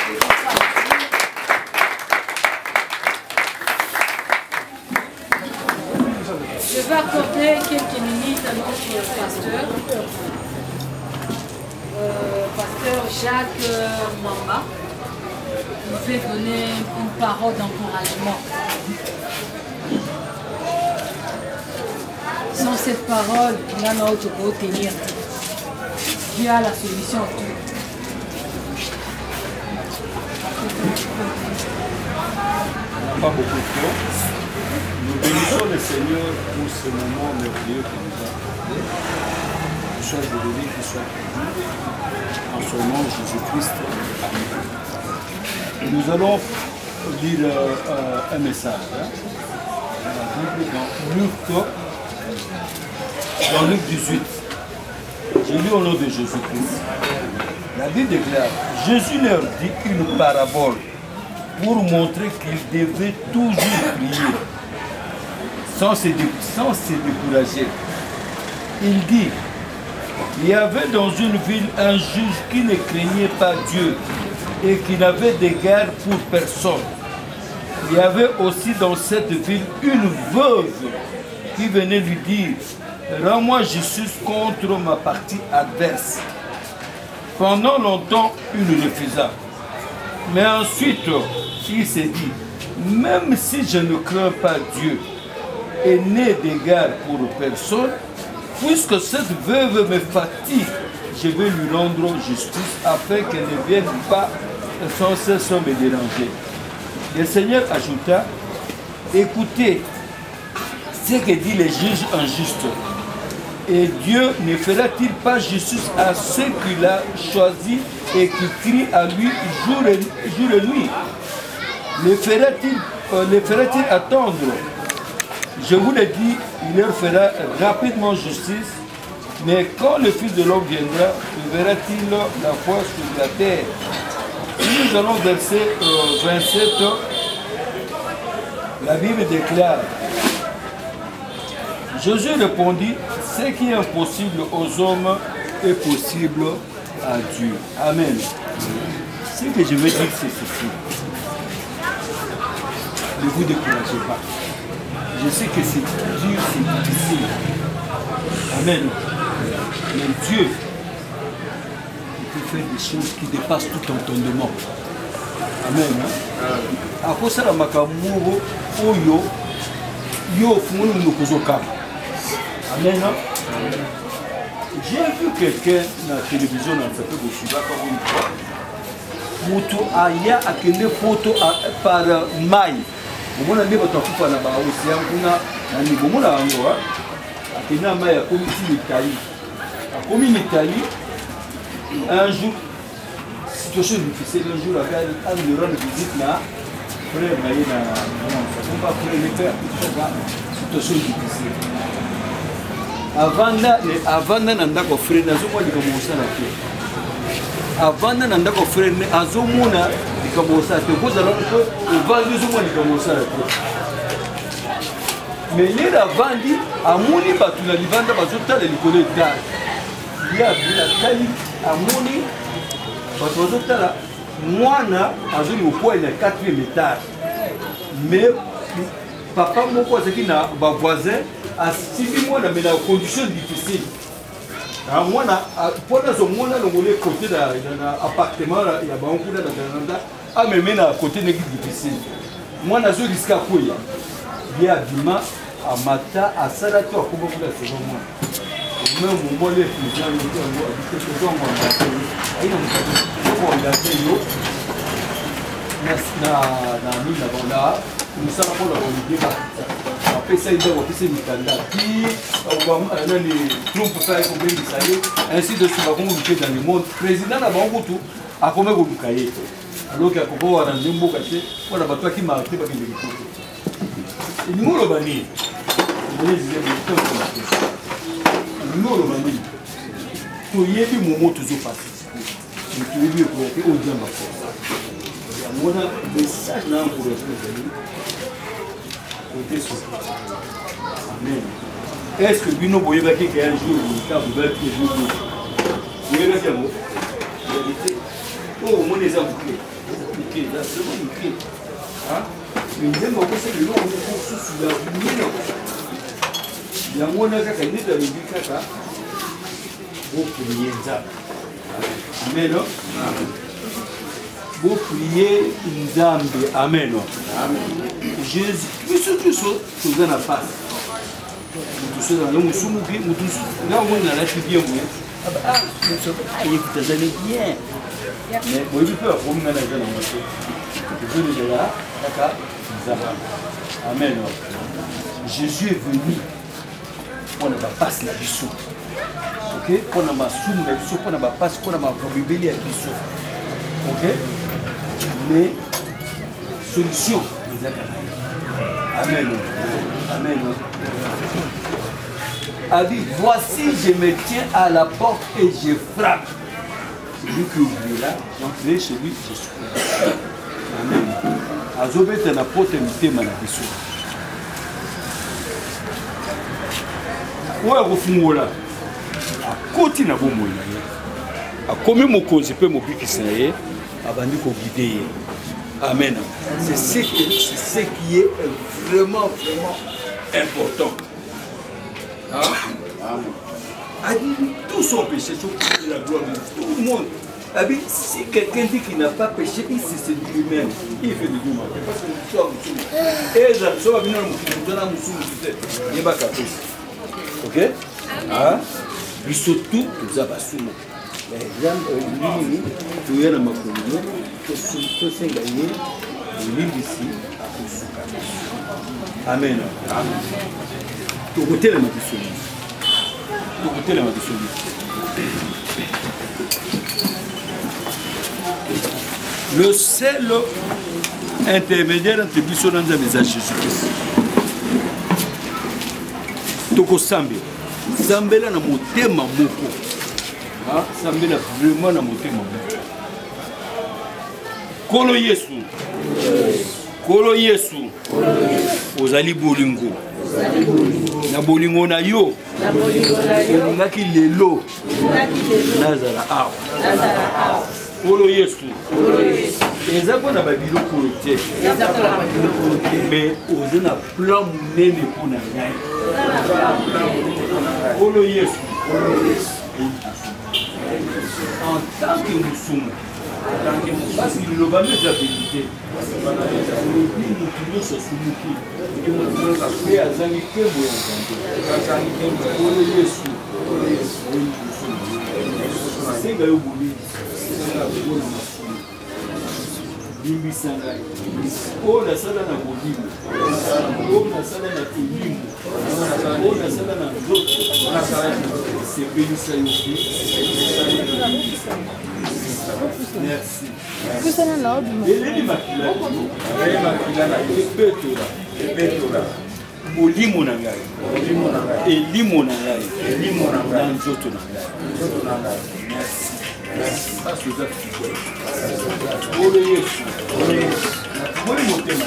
Je vais accorder quelques minutes à notre pasteur, pasteur Jacques Mamba. Il fait donner une parole d'encouragement. Sans cette parole, il y en a autre pour tenir. Dieu a la solution à tout. Pas beaucoup de temps. Nous bénissons le Seigneur pour ce moment merveilleux que nous avons. Chose de donner qui soit en son nom Jésus-Christ. Nous allons lire un message. Dans Luc 18. Je lis au nom de Jésus-Christ. La Bible déclare, Jésus leur dit une parabole pour montrer qu'ils devaient toujours prier sans se décourager. Il dit, il y avait dans une ville un juge qui ne craignait pas Dieu et qui n'avait d'égard pour personne. Il y avait aussi dans cette ville une veuve qui venait lui dire, rends-moi justice contre ma partie adverse. Pendant longtemps, il refusa. Mais ensuite, il s'est dit, même si je ne crains pas Dieu et n'ai d'égard pour personne, puisque cette veuve me fatigue, je vais lui rendre justice afin qu'elle ne vienne pas sans cesse me déranger. Le Seigneur ajouta, écoutez ce que dit le juge injuste. Et Dieu ne fera-t-il pas justice à ceux qu'il a choisis et qui crient à lui jour et nuit? Le fera-t-il attendre? Je vous le dis, il leur fera rapidement justice. Mais quand le Fils de l'homme viendra, verra-t-il la foi sur la terre? Nous allons verset 27. La Bible déclare, Jésus répondit, ce qui est impossible aux hommes est possible à Dieu. Amen. Ce que je veux dire, c'est ceci. Ne vous découragez pas. Je sais que c'est dur, c'est difficile. Amen. Mais Dieu, il peut faire des choses qui dépassent tout entendement. Amen. À cause de la makamuro, oyo, yo fumoni munokozoka. Amen. J'ai vu quelqu'un dans la télévision dans le fait que je suis là comme une fois. Mutu aya akende photo par maille. Bomona nde bato akufa na ba océan kuna na ni bomona yango akenda maille akomi Italie. Akomi Italie un jour situation difficile un jour à lui rendre visite na frère maille na on va pour le faire situation difficile. Avant na ndako frère nazo kwa dikomosa na te. Avant na ndako frère ne azomona dikomosa te ko zala ko vandi zo mona dikomosa te. Mais les avandi amoni batu na libanda bazota le likolo ta. Ya bila kali amoni batu bazota la mwana azoli upoa na 4e étage. Mais papa moko azaki na ba voisin asibi mwana mais na condition difficile. Mwana pona zo mwana longole côté na appartement ya ba onkuna na Canada ameme na côté negi difficile. Mwana zo risque koya. Bien dima amata asala to akoba kula sebo mwana. Même mon mollet qui vient de quelque chose en bas. Aïe on va yo. nous sommes pour la politique. Après ça, il doit officier du candidat. Qui les troupes faire combien de salés, ainsi de suite, on va dans le monde. Président n'a pas beaucoup à combien de cahiers. Alors qu'il y a beaucoup à ranger un beau cachet, on a battu qui m'a été pas qu'il est. Et nous le banni. Nous le banni. Pour y aller, mon mot toujours participer. Nous devons lui prêter au bien ma force. On a un message là pour les Amen. Est-ce que Bino Boye va qu'il y a un jour où il a ouvert les jours vous voyez bien mot. Oh, mon les a bouclés. Bouclés, là, c'est vraiment bouclé. Mais il aime aussi que le nom on est sous la lumière. Il y a mon attaque à l'île de l'Ubicata. Vous priez ça. Amen. Vous priez Nzambe. Amen. Jésus, mais surtout ce que n'a pas. Tout ça dans le musumu qui nous tous. Là on a la bien moi. Ah, écoutez, vous allez bien. Mais vous pouvez faire comme on a la jeune en je suis là, d'accord. Amen. Jésus est venu. On ne va pas se la bisou. OK? On a ma somme, on a ma passe, on a ma probabilité à bisou. OK? Mais solution. Amen. Amen. A dit, voici, je me tiens à la porte et je frappe. C'est lui qui ouvre là, j'entrerai chez lui, je suis. Amen. Azobete na porte mitema na biso. Oya kofungola. Akoti na bomoi na ye. Akomi mokonzi pe mobikisa ye, abandi ko guider. Amen. C'est ce qui est vraiment important. A dit tout son péché, c'est la gloire de tout le monde. Si quelqu'un dit qu'il n'a pas péché, il se séduit lui-même. Il fait de lui-même. Parce que l'histoire de et ça va venir il va capter. Ok? Puis surtout, nous avons assumé. L'exemple, nous avons ma commune, tout s'est gagné, l'île ici, à Koussouka. Amen. Tout côté la maison. Tout côté la maison. Le seul intermédiaire entre Bissot et Jésus-Christ. Toko Sambe. Sambe là na motema moko. Sambe là vraiment na motema moko. Kolo Yesu. Kolo Yesu. Ozali bolingo. Na bolingo na yo. Ngaki lelo. Nazara awa. Kolo Yesu. Eza ko na babilo ko te. Mais ozo na plan munene ko na ngai. Kolo Yesu. En tant que nous sommes, parce qu'il le va mettre la vérité. Nous sommes soumis. Et nous sommes prêts à s'inquiéter. Kolo Yesu. C'est que vous voulez. Bimbisanga. Oh la sala na bolimu. Oh la sala na elimu. Oh la sala na nzoto. C'est béni ça aussi. Merci. Que ça n'a pas de elle est makila. Elle est makila na ebetola. Ebetola. Bolimu na ngai. Bolimu na ngai. Elimu na ngai. Elimu na ngai. Nzoto na ngai. Nzoto na ngai. Merci. Ça c'est ça. Kolo Yesu. Moi mon tema.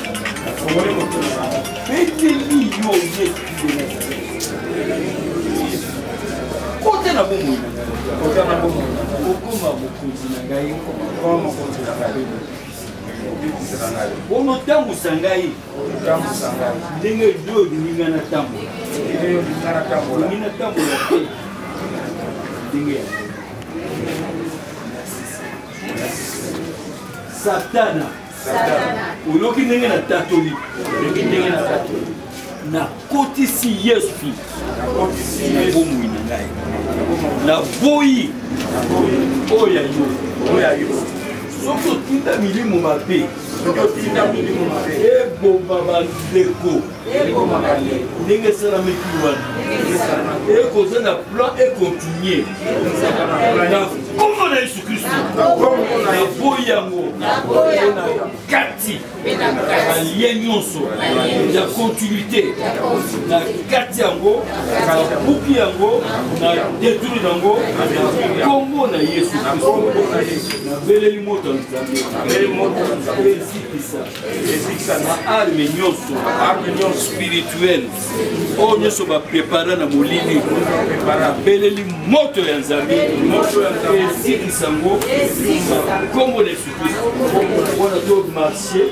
Moi mon tema. Peteli yo Yesu. Kote na bomo. Kote na bomo. Okoma mokonzi na ngai. Okoma mokonzi na ngai. Ono tangu sangai. Tangu sangai. Ndenge yo ninga na tambo. Ndenge yo ninga na tambo. Ninga na tambo na te. Ndenge Satana. Uloki ndenge na tatoli. Uloki ndenge na tatoli. Na kotisi Yesu. Na kotisi Yesu. Bomu ina ngai. Na boyi. Oya yo. Oya yo. Soko tinda milimo mabe. soki otinda ebomba bandeko ndenge esalameki wana ekozwa na plan econtinue na kombo na yesu kristo naboyi yango na kati balie nyonso ya continuité na kati yango na buki yango na détruire yango na kombo na yesu kristo nabeleli moto ya nzambe ezikisa na arme nyonso spirituelle oyo nyonso baprepara na molili nabeleli moto ya nzambe ezikisa yango kombo na yesu kristo mpona to marché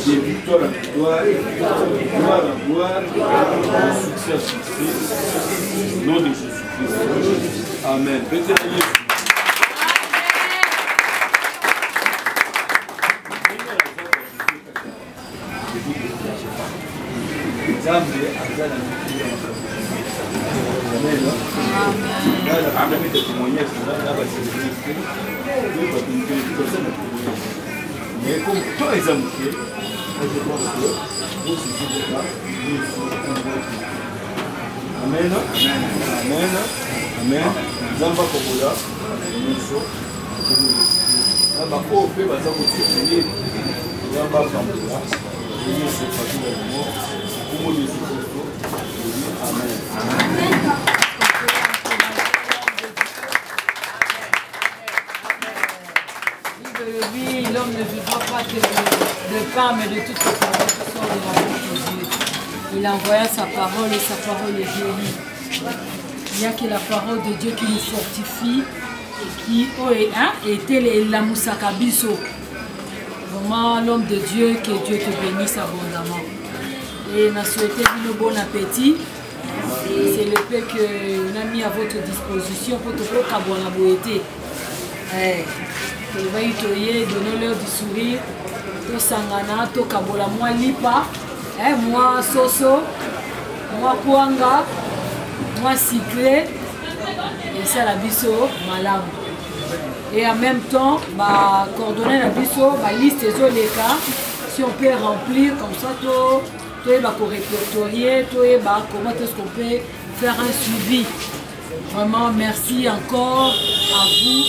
de victoire en victoire, gloire en gloire, succès en succès, au nom de Jésus-Christ. Amen. Mais comme tous les hommes, je pense que vous suffisez là. Amen. Amen. Amen. Zamba Kobola. Zamba Kobe, Zamba Kobe. Zamba Kobola. Amen. L'homme ne vivra pas que de pain, mais de toute la parole qui sort de la bouche de Dieu. Il envoya sa parole et sa parole est guérie. Il n'y a que la parole de Dieu qui nous fortifie et qui était la Moussakabiso. Vraiment, l'homme de Dieu, que Dieu te bénisse abondamment. Et on a souhaité un bon appétit. C'est le pain qu'on a mis à votre disposition pour te faire un bon appétit. Donnons-leur du sourire, to sangana, to kabola, moi lipa, moi soso, moi kuanga, moi cyclé, et ça la biso malam. Et en même temps, coordonner la biso, liste des cas, si on peut remplir comme ça, to répertorier, comment est-ce qu'on peut faire un suivi. Vraiment, merci encore à vous.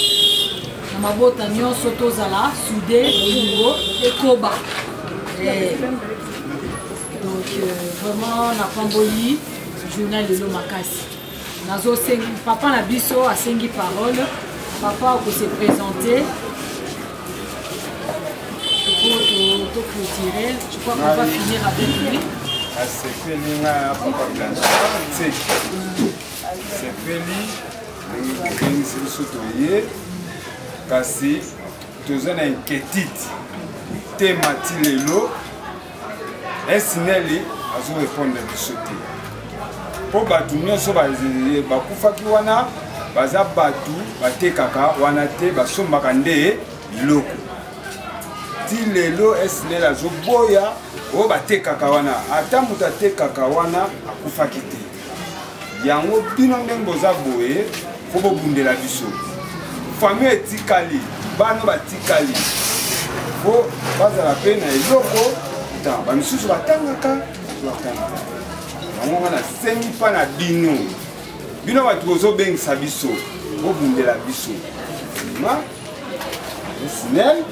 Mabota nyonso tozala soudé bolingo et koba. Donc vraiment na pamboli journal de l'Omakasi. Nazo sengi papa na biso a sengi parole. Papa pour se présenter. Pour clôturer, je crois qu'on va finir avec lui. C'est fini papa Blanchard. C'est fini. C'est kasi toza na inquiétude te mati lelo esineli azorépondre biso te mpo bato nyonso bakufaki wana baza bato batekaka wana te basombaka nde biloko ti lelo esineli azoboya oyo batekaka wana ata moto atekaka wana akufaki te yango bino ndenge boza boye fo bobundela biso famille etikali bana batikali po bazala pe na eloko ta bamisusu batangaka yango wana sengi mpa na bino bato bozobengisa biso bobundela biso ma esinel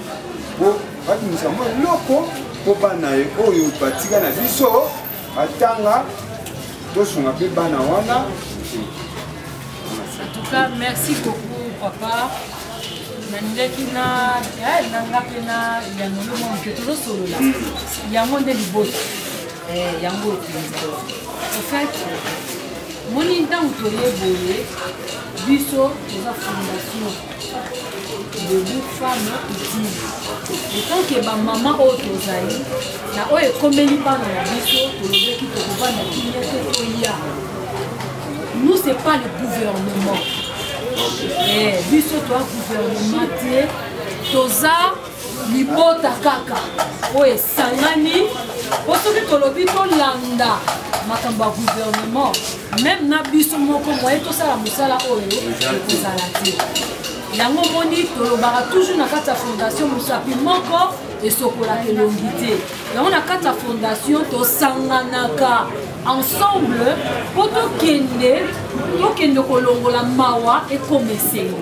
po babimisa mwa eloko po bana ye oyo batika na biso batanga tosunga mpe bana wana. En tout cas, merci beaucoup. Papa, nandeki na nanga pena ya ngolo mo mketolo solo la ya monde liboso yango pinza. En fait, moni ntango toye boye biso toza fondation de deux femmes utiles. Et tant que ba maman oyo tozali na oyo ekomeli bana na biso tolobeki tokobana kinya te toya. Nous c'est pas le gouvernement. Biso toa gouvernement te toza libota kaka oyo esangani po soki tolobi tolanda makambo ya gouvernement même na biso moko moye tosala mosala oyo ekozala te yango moni tolobaka toujours na kati ya fondation mosapi moko esokolaka elongi te yango na kati ya fondation tosanganaka ensemble mpo tokende kolongola mawa ekoma esengo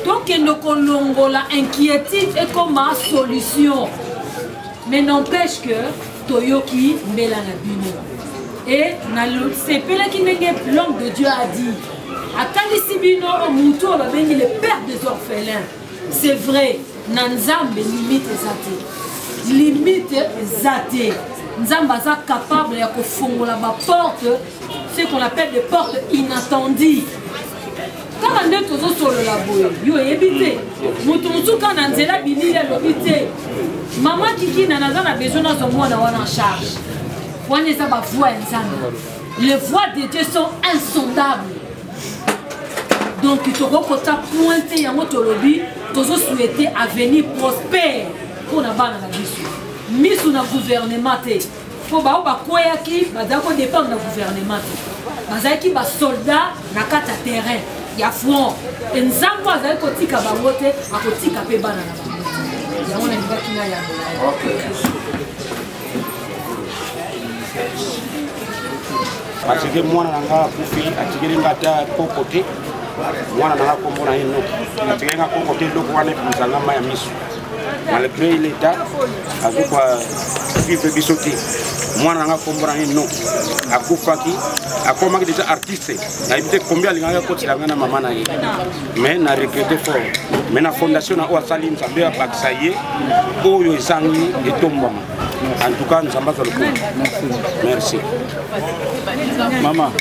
tokende kolongola inquiétude ekoma solution mais n'empêche que toyoki mbela na bino et sepelaki ndenge l'homme de Dieu a dit atalisi bino mutu oyo babengi le père des orphelins. C'est vrai, na nzambe limite eza te nzambe aza capable ya kofongola baporte ce qu'on appelle des portes inattendues. Kaka nde tozosolola boye yo oyebi te moto mosusu kaka na nzela bilili alobi te mama kikina naza na besoin nazwa mwana wana en charge wana eza bavoix ya nzambe. Les voix de Dieu sont insondables. Donc tokokota pointe yango tolobi tozosouhaiter avenir prospère mpona bana na biso misu na gouvernement te mpo bao bakweyaki bazali kodépendre na gouvernement te bazalaki basoldat na kati ya terrain ya front nzambo azali kotika bango te akotika mpe bana na bango te yango nalingaki na yango parce que mwana na nga akufi atikeli nga ata koko te mwana na nga kombo na ye no atikeli nga koko te eloko wana ekozanga ma ya miso malgré l'état azoka vivre biso te mwana na nga kombo na ye no akufaki akomaki déjà artiste nayebi te combien alingaki akotela nga na mama na ye mais na regrette fort mais na fondation na oyo asali nzambe abakisa ye oyo ezangi etombama en tout cas nzambe azwa lokola merci mama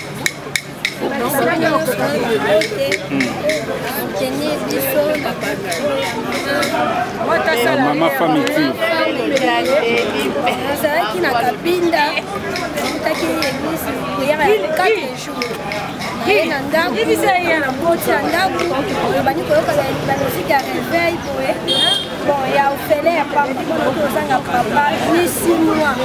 mama famille nazalaki na kabinda nakutaki église prière ya 4 jours naye na ndako boti ya ndako oyebani koyoka bamusike ya réveil boye bon ya ofele ya papa ozanga papa ni 6 mois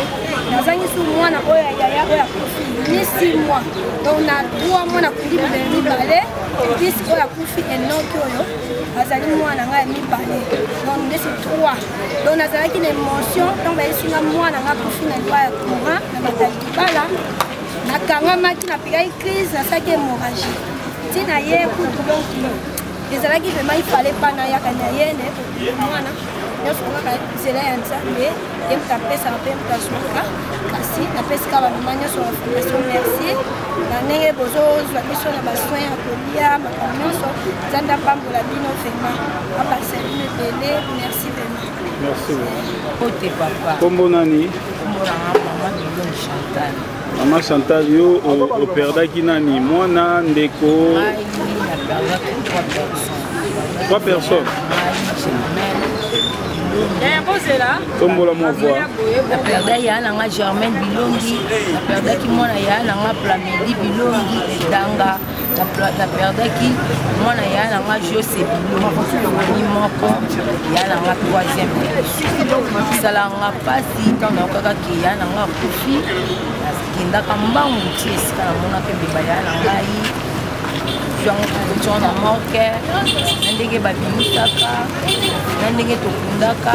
nazangi su mwana oyo yaya oyo akufi ni 6 mois donc na 3 mois nakundi mibale episi oyo akufi enoki oyo azali mwana ngai ya mibale donc ndesi 3 donc nazalaki na émotion donc bayesinga mwana ngai akufi na liwa ya courant na batali kibala nakangamaki napigaki crise nasalaki hémorragie ntina ye kutu donc ezalaki vraiment ifale mpa nayaka na ye nde mwana nyonso kaka nzela ya nzambe ye moto apesaka mpe moto asunga kasi napesika bamama nyonso ya fondation merci na ndenge bozozwa biso na basoin ya kolia makambo nyonso nzambe apambola bino vraiment apakisa bino ebele merci vraiment merci ote papa kombo nani mama Bilongi Chantal mama Chantal yo operdaki nani mwana ndeko 3 personnes tombola mwa voix naperdaki ya nanga Germaine Bilongi naperdaki mwana ya nanga Plamedi Bilongi Danga naperdaki mwana ya nanga Jose Bilongi moko ya nanga 3e esalanga mpasi ntango nakokaka ke ya nanga kufi nakendaka mbangu ti esika namonaka mbeba ya na ngai na moke na ndenge babimisaka na ndenge tokundaka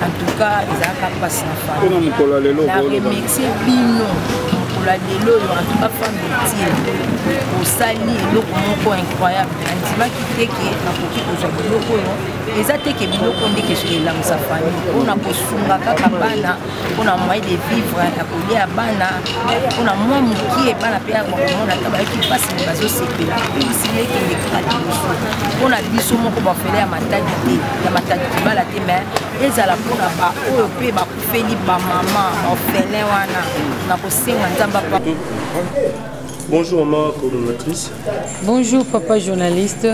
antuka ezalaka mpasi na fami na remercie bino mokolo lelo oyo antuka femme utile osali eloko moko incroyable andimaki teke nakoki kozwa biloko oyo eza teke biloko ndeke elamisa fami mpona kosunga kaka bana mpona moyen de vivre ya kolia bana mpona mwa mokie bana mpe yakomona ata bayaki mpasi me bazosepela ebisili ekende kaka liboso mpona biso moko bafele ya matadi te ya matadi kibala te me ezala mpona baoyo mpe bakufeli bamama baorphelin wana na kosenga nzambe apa. Bonjour maman coordonnatrice. Bonjour papa journaliste.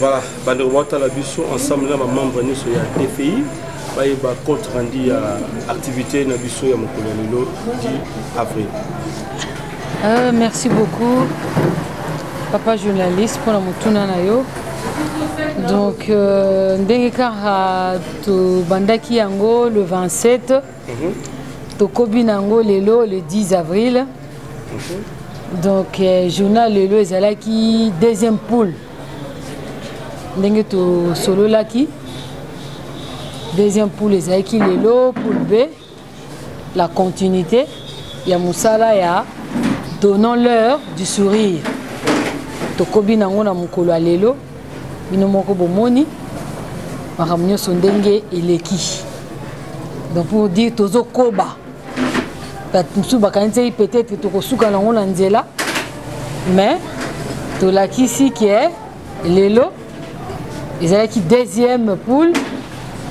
Voilà, bande wata la biso ensemble na membre ni so ya TFI baye ba compte rendu ya activité na biso ya mokolo lelo 10 avril. Merci beaucoup papa journaliste pour la mutuna na yo. Donc ndenge kaka to bandaki yango le 27 to kobi nango lelo le 10 avril. Donc journal lelo ezalaki deuxième poule ndenge to solo laki Deuxième poule ezalaki lelo, poule B, la continuité. Ya musala ya donnons-leur du sourire. Tokobi nango na mukolo lelo, bino moko bomoni, makamnyo sondenge eleki. Donc pour dire tozo koba. Nous peut-être tokosuka nango na nzela, mais tolakisi qui est lelo. Ezalaki deuxième poule,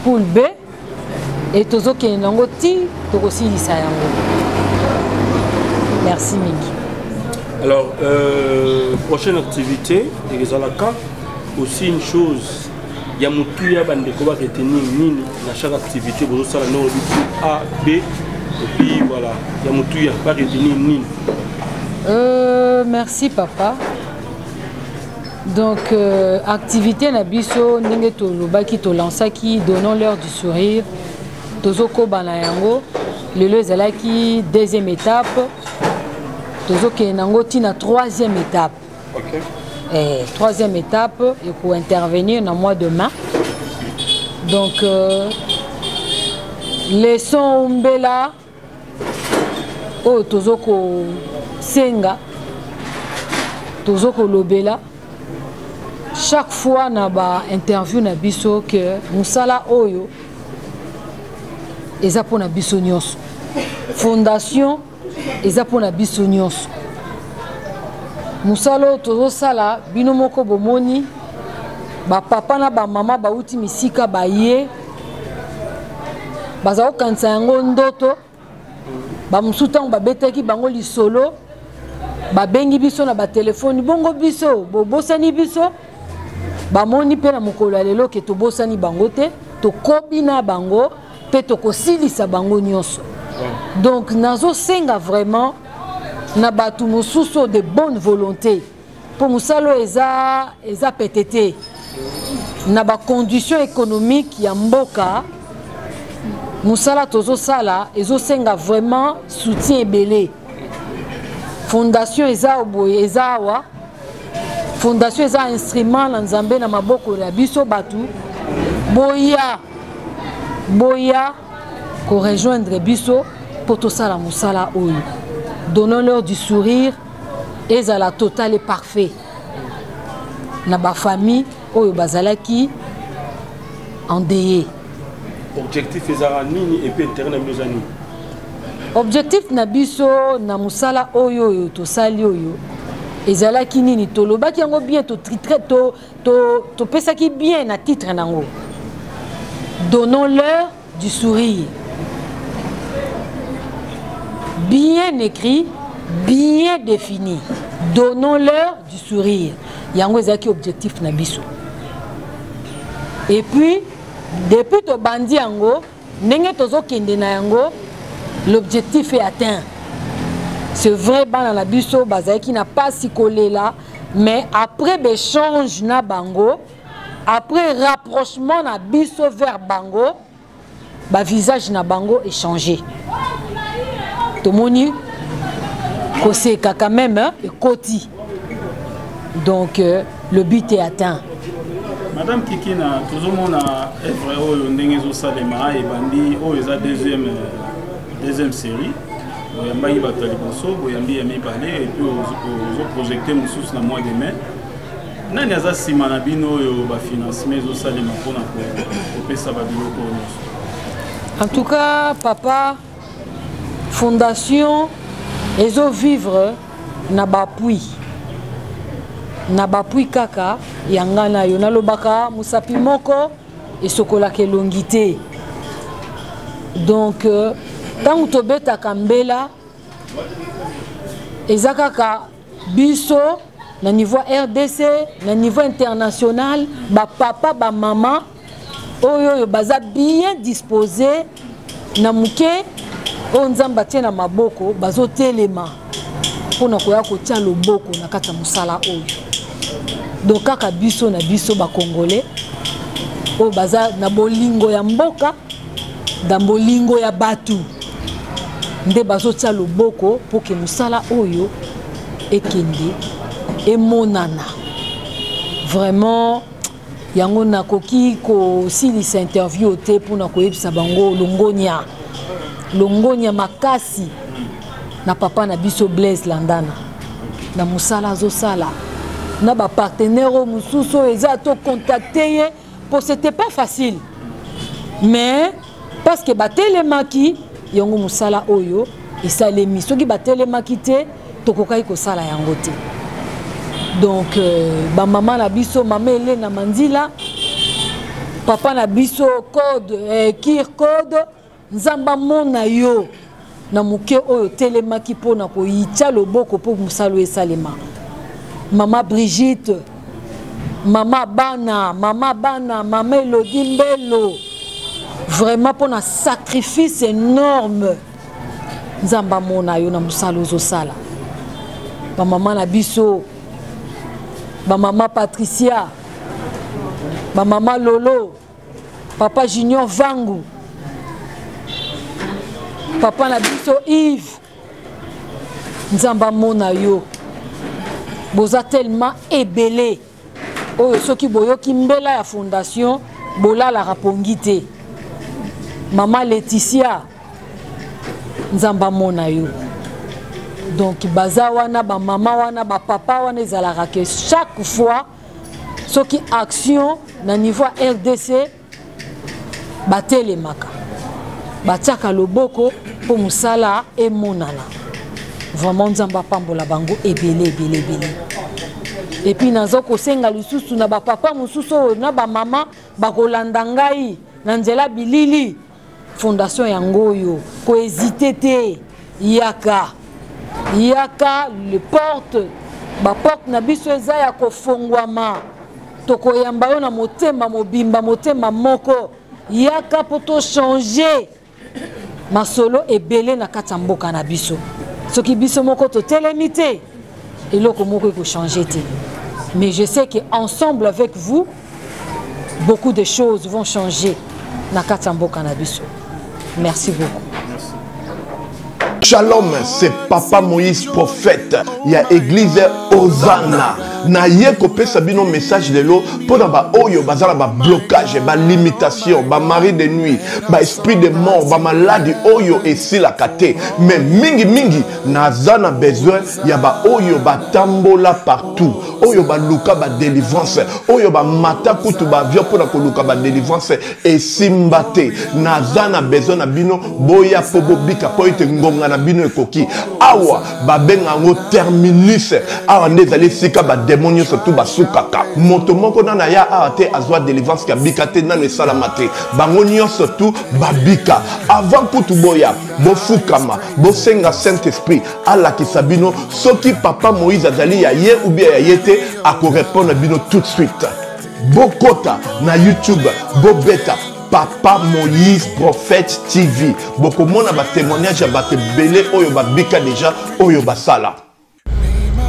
poule B, et tozo ke nango ti tokosilisa yango. Merci Miki. Alors, prochaine activité, aussi une chose, il y a Moutouya Bandeko va retenir Nini dans chaque activité, vous avez A, B, et puis voilà, il y a Moutouya va retenir Nini. Merci papa. Donc, activité Nabiso, Ningeto Lobaki Tolansaki, donnons l'heure du sourire, Tozoko Banayango, le Lezalaki, deuxième étape. Tozoke nango tina troisième étape. Okay. Et troisième étape, il faut intervenir dans le mois de mai. Donc, leçon umbela, oh tozoko senga, tozoko lobela. Chaque fois na ba interview na biso que musala oyo, eza pona biso nyonso. Fondation eza pona biso nyonso. Musalo tozo sala bino moko bomoni ba papa na ba mama ba uti misika ba ye bazao kansa yango ndoto ba musutango ba betaki bango lisolo ba bengi biso na ba telefone bongo biso bobosani biso ba moni pe na mokolo lelo ke to bosani bango te to kobina bango pe to kosilisa bango nyonso. Donc nazo senga vraiment na batu mosusu de bonne volonté pour musalo eza pétété na ba condition économique ya mboka musala tozo sala ezo senga vraiment soutien ebele. Fondation eza oboye eza wa fondation eza instrument na nzambe na maboko na biso batu boya ko rejoindre biso pour tout ça la musala oyo. Donnons-leur du sourire et à la totale et parfait. Na ba famille oyo bazalaki endeuillé. Objectif ezara nini et puis intérêt na biso nini? Objectif na biso na musala oyo to sali oyo ezalaki nini tolobaki yango bien to pesaki bien na titre nango. Donnons-leur du sourire. Bien écrit, bien défini. Donnons-leur du sourire. Yango ezaki objectif na biso. Et puis depuis to bandi yango, ndenge tozo kende na yango, l'objectif est atteint. C'est vrai bana na biso bazaki na pas si collé là, mais après l'échange na bango, après rapprochement na biso vers bango, ba visage na bango est changé. Tomoni koseka quand même et koti. Donc le but est atteint. Madame Kikina, tout le monde a œuvre au Ndengezo Salema et Bandi au deuxième série. Boyambi batali boso, boyambi yami parler et puis aux projecter mususu na mois de mai. Nani aza sima na bino yo ba financement zo Salema pona ko pesa ba biloko nyonso. En tout cas, papa, fondation ezo vivre na bapui. Na bapui kaka yangana yo nalobaka musapi moko esokola ke longité. Donc tant to beta kambela ezakaka biso na niveau RDC, na niveau international, ba papa ba maman oyo baza bien disposé na muke o nzamba tie na maboko bazo telema pona koya kotia loboko na kata musala oyo. Donc kaka biso na biso ba congolais o baza na bolingo ya mboka da bolingo ya batu nde bazo tia loboko pour que musala oyo ekende et monana. Vraiment yango nakoki kosilisa interview te mpona koyebisa bango longonia makasi na papa na biso Blaise Landana na mosala azosala na bapartenaire mosusu oyo eza to contacter ye po c'était pas facile mais parce que batelemaki yango mosala oyo esalemi soki batelemaki te tokokaki kosala yango te. Donc maman na biso mama Elena Mandila papa na biso code kir code nzamba mona yo na muke oyo telemaki pona ko yitia loboko po musalo esalema. Mama Brigitte mama Bana mama Elodie Mbelo vraiment pour un sacrifice énorme nzamba mona yo na musalo zosala. Ba mama na biso ba mama Patricia ba mama Lolo papa Junior Vangu papa na biso Yves nzamba mona yo boza tellement ebelé oyo soki boyoki mbela ya fondation bolala rapongi te. Mama Laetitia nzamba mona yo donc baza wana ba mama wana ba papa wana ezalaka que chaque fois soki action na niveau RDC batelemaka batiaka loboko po musala emonana vraiment nzamba pambola bango ebele. Et puis nazo kosenga lisusu na ba papa mususu na ba mama bakolanda ngai na nzela bilili fondation yango yo ko hésiter te yaka le porte ba porte na biso eza ya kofongwama tokoyamba yo na motema mobimba motema moko yaka poto changer masolo ebele na kati ya mboka na biso soki biso moko to telemité eloko moko ko changer te. Mais je sais que ensemble avec vous beaucoup de choses vont changer na kati ya mboka na biso. Merci beaucoup. Shalom, c'est Papa Moïse prophète. Il y a église Hosanna. Na ye kopé sabino message de l'eau pour ba oyo bazala ba blocage, ba limitation, ba mari de nuit, ba esprit de mort, ba maladie oyo et si la kate. Mais mingi nazana besoin ya ba oyo ba tambola partout. Oyo ba luka ba délivrance, oyo ba mata kutu ba vio pour ko luka ba délivrance et simbate. Nazana besoin na bino boya pobo bika po ite ngonga na bino ekoki. Awa ba benga ngo terminus. Awa ndezali sika ba démonios surtout basukaka moto moko na ya ate azwa délivrance ka bikate na le salamate bangonio surtout babika avant kutu boya bofukama bosenga Saint Esprit ala kisabino soki Papa Moïse azali ya ye ou bien ya yete ako répondre bino tout de suite bokota na YouTube bobeta Papa Moïse prophète TV boko mona ba témoignage ba belé oyo babika déjà oyo basala.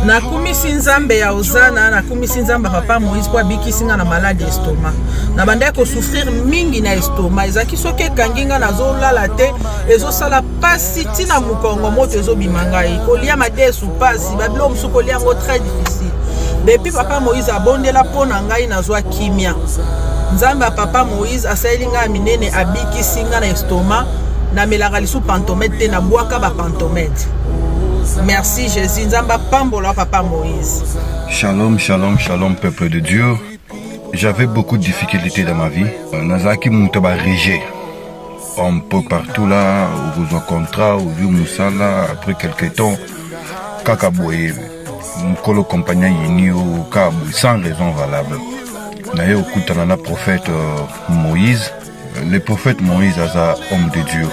Na kumisi nzambe ya Hosanna na kumisi nzambe Papa Moïse kwa bikisinga na maladie estomac na banda ko souffrir mingi na estomac ezaki soke kanginga nazo lala te ezosala pasi tina mukongo moto ezobimangai kolia madesu pasi babilo musuko lia ngo très difficile depuis Papa Moïse abondela pona ngai nazwa kimia nzambe Papa Moïse asalinga minene abikisinga na estomac na melaka lisu pantomètre te na bwaka ba pantomètre. Merci Jésus, Nzamba Pambola Papa Moïse. Shalom, shalom, shalom peuple de Dieu. J'avais beaucoup de difficultés dans ma vie. Nazaki Moutaba Régé. Un peu partout là, où vous en contrat, où vous Moussala, après quelques temps, Kakaboye, Mkolo compagnon Yini au Kabou, sans raison valable. D'ailleurs, au Koutanana prophète Moïse, le prophète Moïse est un homme de Dieu.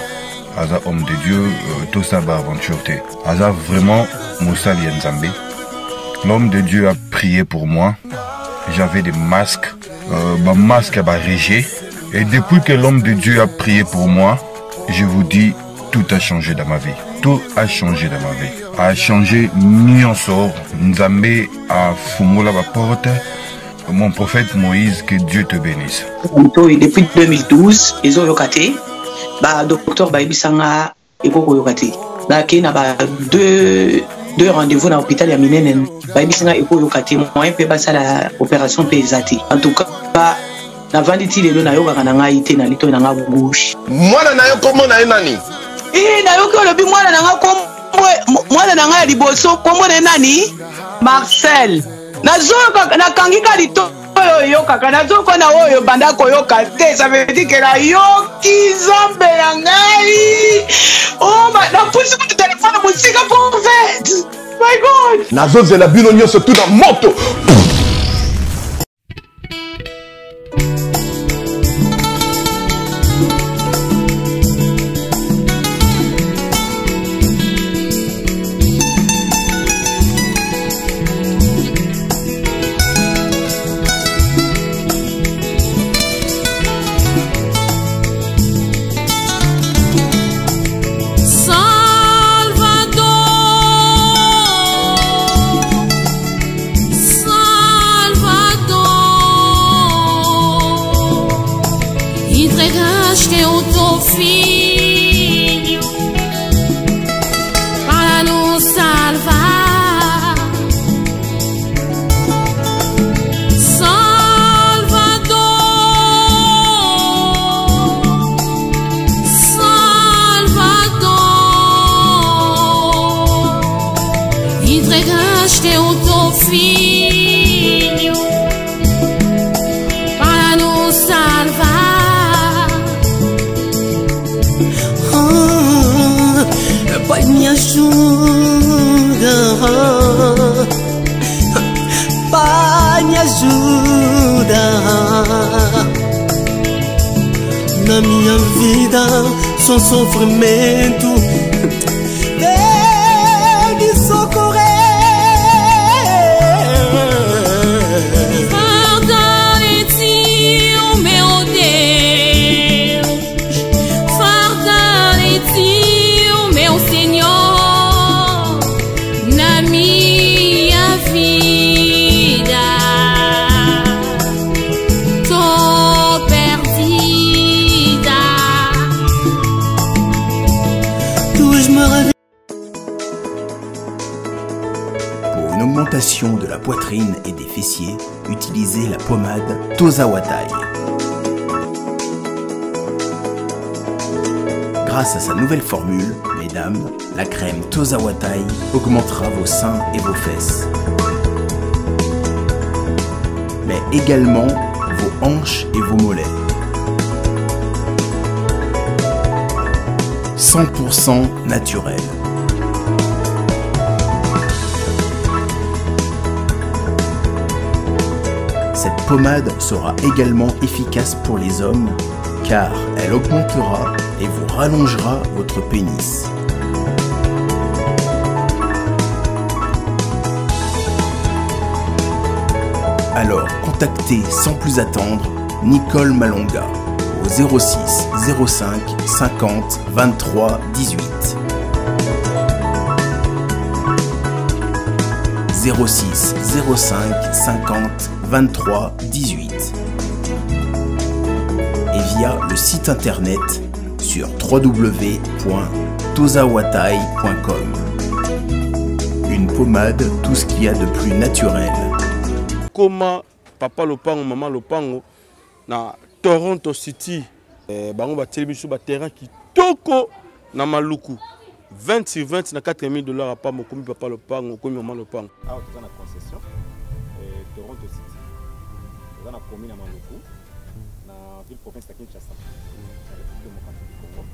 Aza homme de Dieu, tout ça va aventure. Aza vraiment Moussa Lienzambe. L'homme de Dieu a prié pour moi. J'avais des masques, masque à régé. Et depuis que l'homme de Dieu a prié pour moi, je vous dis, tout a changé dans ma vie. Tout a changé dans ma vie. A changé Nyonsor. Nzambe a fumula la porte. Mon prophète Moïse, que Dieu te bénisse. Depuis 2012, ils ont locaté. Docteur Baibisanga et Koko Yokati. Là, il y a 2 deux rendez-vous dans l'hôpital ya minene bayibisinga ekoyoka te moyen mpe basala opération mpe eza te en tout cas navandi ti lelo nayokaka na ngai te na litoi na nga gauche mwana na yo kombo na ye nani nayoki olobi mwana na nga mwana na ngai ya liboso kombo na ye nani Marcel nazoyoka nakangika litoi oyo kaka nazoyoka na oyo banda koyoka te ça veut dire que nayoki nzambe na ngai napusi kutu telefone mosika profete my god nazozela bino nyonso tu na moto na minha vida só sofrimento. Vem me socorrer. Fortalece o meu Deus, fortalece o meu Senhor na minha vida. Tô perdida. Tuas maravilhas. Pour une augmentation de la poitrine et des fessiers, utilisez la pommade Tozawatai. Grâce à sa nouvelle formule, mesdames, la crème Tozawatai augmentera vos seins et vos fesses, mais également vos hanches et vos mollets. 100% naturel. Cette pommade sera également efficace pour les hommes car elle augmentera et vous rallongera votre pénis. Alors contactez sans plus attendre Nicole Malonga au 06 05 50 23 18. 06 05 50 23 18 et via le site internet sur www.tozawatai.com. Une pommade, tout ce qu'il y a de plus naturel. Comment papa Lopango, maman Lopango na Toronto City, bango ba télévision ba terrain qui toko na Maluku 20 sur 20 na $4,000 à pas mokomi papa Lopango, komi maman Lopango. Ah, tu as la concession Toronto City. Tu as la commune à Maluku, na ville province de Kinshasa, la République démocratique du Congo.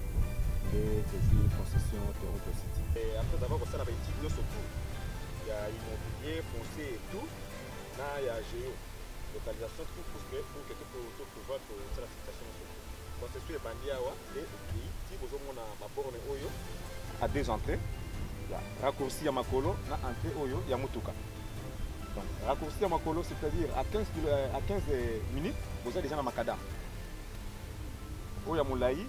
Et c'est une concession Toronto City. Et après avoir ça, on avait étudié surtout. Il y a immobilier, foncier et tout. Là, il y a géo, localisation, tout pour que tu peux pouvoir la situation. Concession de Bandiawa et si vous avez ma borne Oyo à deux entrées, là, raccourci à Makolo, na entrée Oyo, il y a Mutuka. Donc, raccourci à Makolo, c'est-à-dire à 15 minutes, vous êtes déjà dans Makada. Oya Moulaï,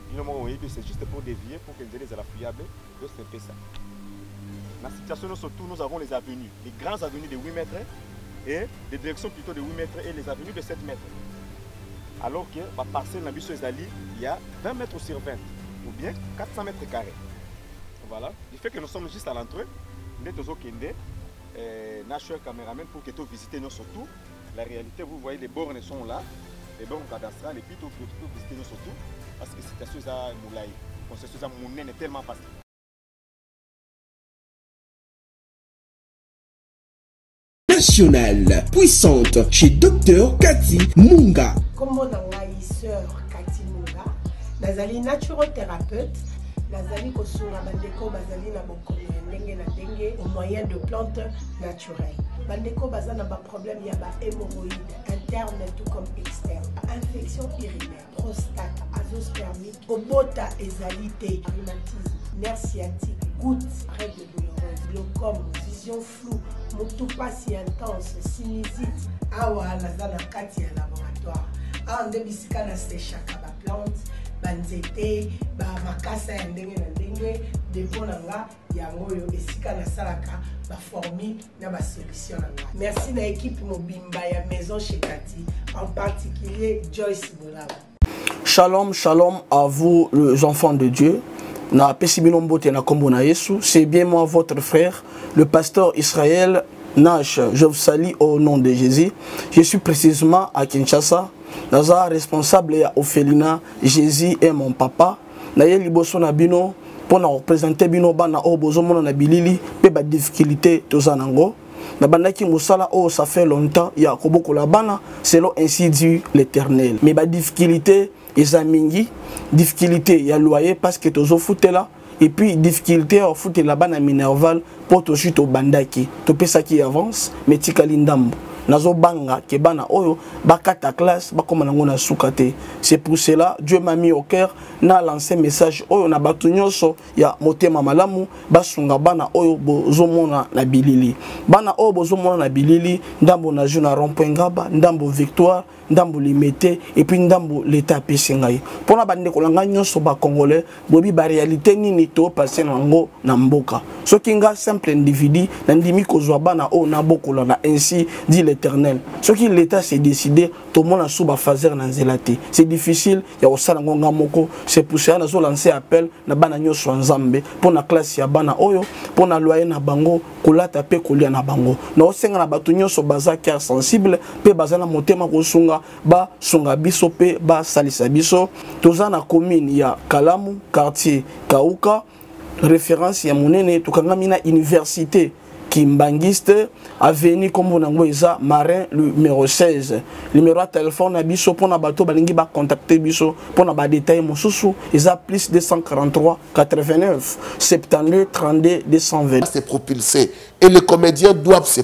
c'est juste pour dévier, pour que les ailes soient fiables, de c'est ça. La situation, surtout, nous avons les avenues, les grandes avenues de 8 mètres et des directions plutôt de 8 mètres et les avenues de 7 mètres. Alors que la parcelle dans Bissou Ezali, il y a 20 mètres sur 20 ou bien 400 mètres carrés. Voilà. Du fait que nous sommes juste à l'entrée, Nde tozokende national caméraman pour que tu visites nous surtout. La réalité, vous voyez, les bornes sont là, les bornes cadastrales, et puis tu peux visiter nous surtout, parce que c'est chose à Moulay. C'est chose à Mounen est tellement facile. Nationale puissante chez Dr Cathy Munga. Comme on a une sœur Cathy Munga, nazali naturothérapeute, nazali kosunga bandeko bazali na bokono ndenge na ndenge au moyen de plantes naturelles. Bandeko bazana ba problème ya ba hémorroïdes interne tout comme externe, infection urinaire, prostate, azoospermite, obota ezalité, rhumatisme, nerf sciatique, gouttes, règles douloureuses, glaucome, vision floue, motupa si intense, sinusite. Awa nazana kati ya laboratoire. Awa nde bisika na séchaka ba plante, banzete, ba makasa ya ndenge na ndenge, depo na nga yango yo esika na salaka ba formule na ba solution na nga. Merci na équipe mobimba ya maison chez Cathy, en particulier Joyce Bolaba. Shalom, shalom à vous les enfants de Dieu. Na pesibino mbote na kombo na Yesu, c'est bien moi votre frère, le pasteur Israël Nash. Je vous salue au nom de Jésus. Je suis précisément à Kinshasa. Naza responsable à Ophelina, Jésus est mon papa. Naye liboso na bino pour na représenter bino bana o bozomona na bilili pe ba difficulté tozanango. Na bandaki musala o ça fait longtemps ya koboko la bana selon ainsi dit l'Éternel. Mais ba difficulté ezamingi, difficulté ya loyer parce que tozo foutela et puis difficulté à foutre la bana minerval pour to chute au bandaki. To pesa qui avance mais tikali ndambo. Nazo banga ke bana oyo bakata classe bakoma nango na sukate. C'est pour cela Dieu m'a mis au cœur na lancé message oyo na batu nyonso ya motema malamu basunga bana oyo bozomona na bilili. Bana oyo bozomona na bilili ndambo na juna rond-point Ngaba, ndambo Victoire, ndambo Limete et puis ndambo l'état pesengai. Pona bande kolanga nyonso ba congolais bobi ba réalité nini to passer nango na mboka. Soki nga simple individu na ndimi kozwa bana oyo na bokola na ainsi dit l'Éternel. Ce qui l'État s'est décidé, tout le monde a sous fazer na zelate. C'est difficile, il y a aussi ngonga moko. C'est pour ça que nous lancé appel na bana nyonso nzambe pour na classe ya bana oyo, pour na loyer na bango, kolata pe kolia na bango. Na osenga na batu nyonso baza cœur sensible, pe baza na motema kosunga ba sunga biso pe ba salisa biso. Toza na commune ya Kalamu, quartier Kauka, référence ya monene tukangami na université Kimbangiste, avenue Kombonangoeza, Marin, numéro 16. Numéro de téléphone, abiso, pour na bateau, balingi ba contacter biso, pour na ba détail, mon sous, ils a plus 243 89 72 32 220. C'est propulsé et les comédiens doivent se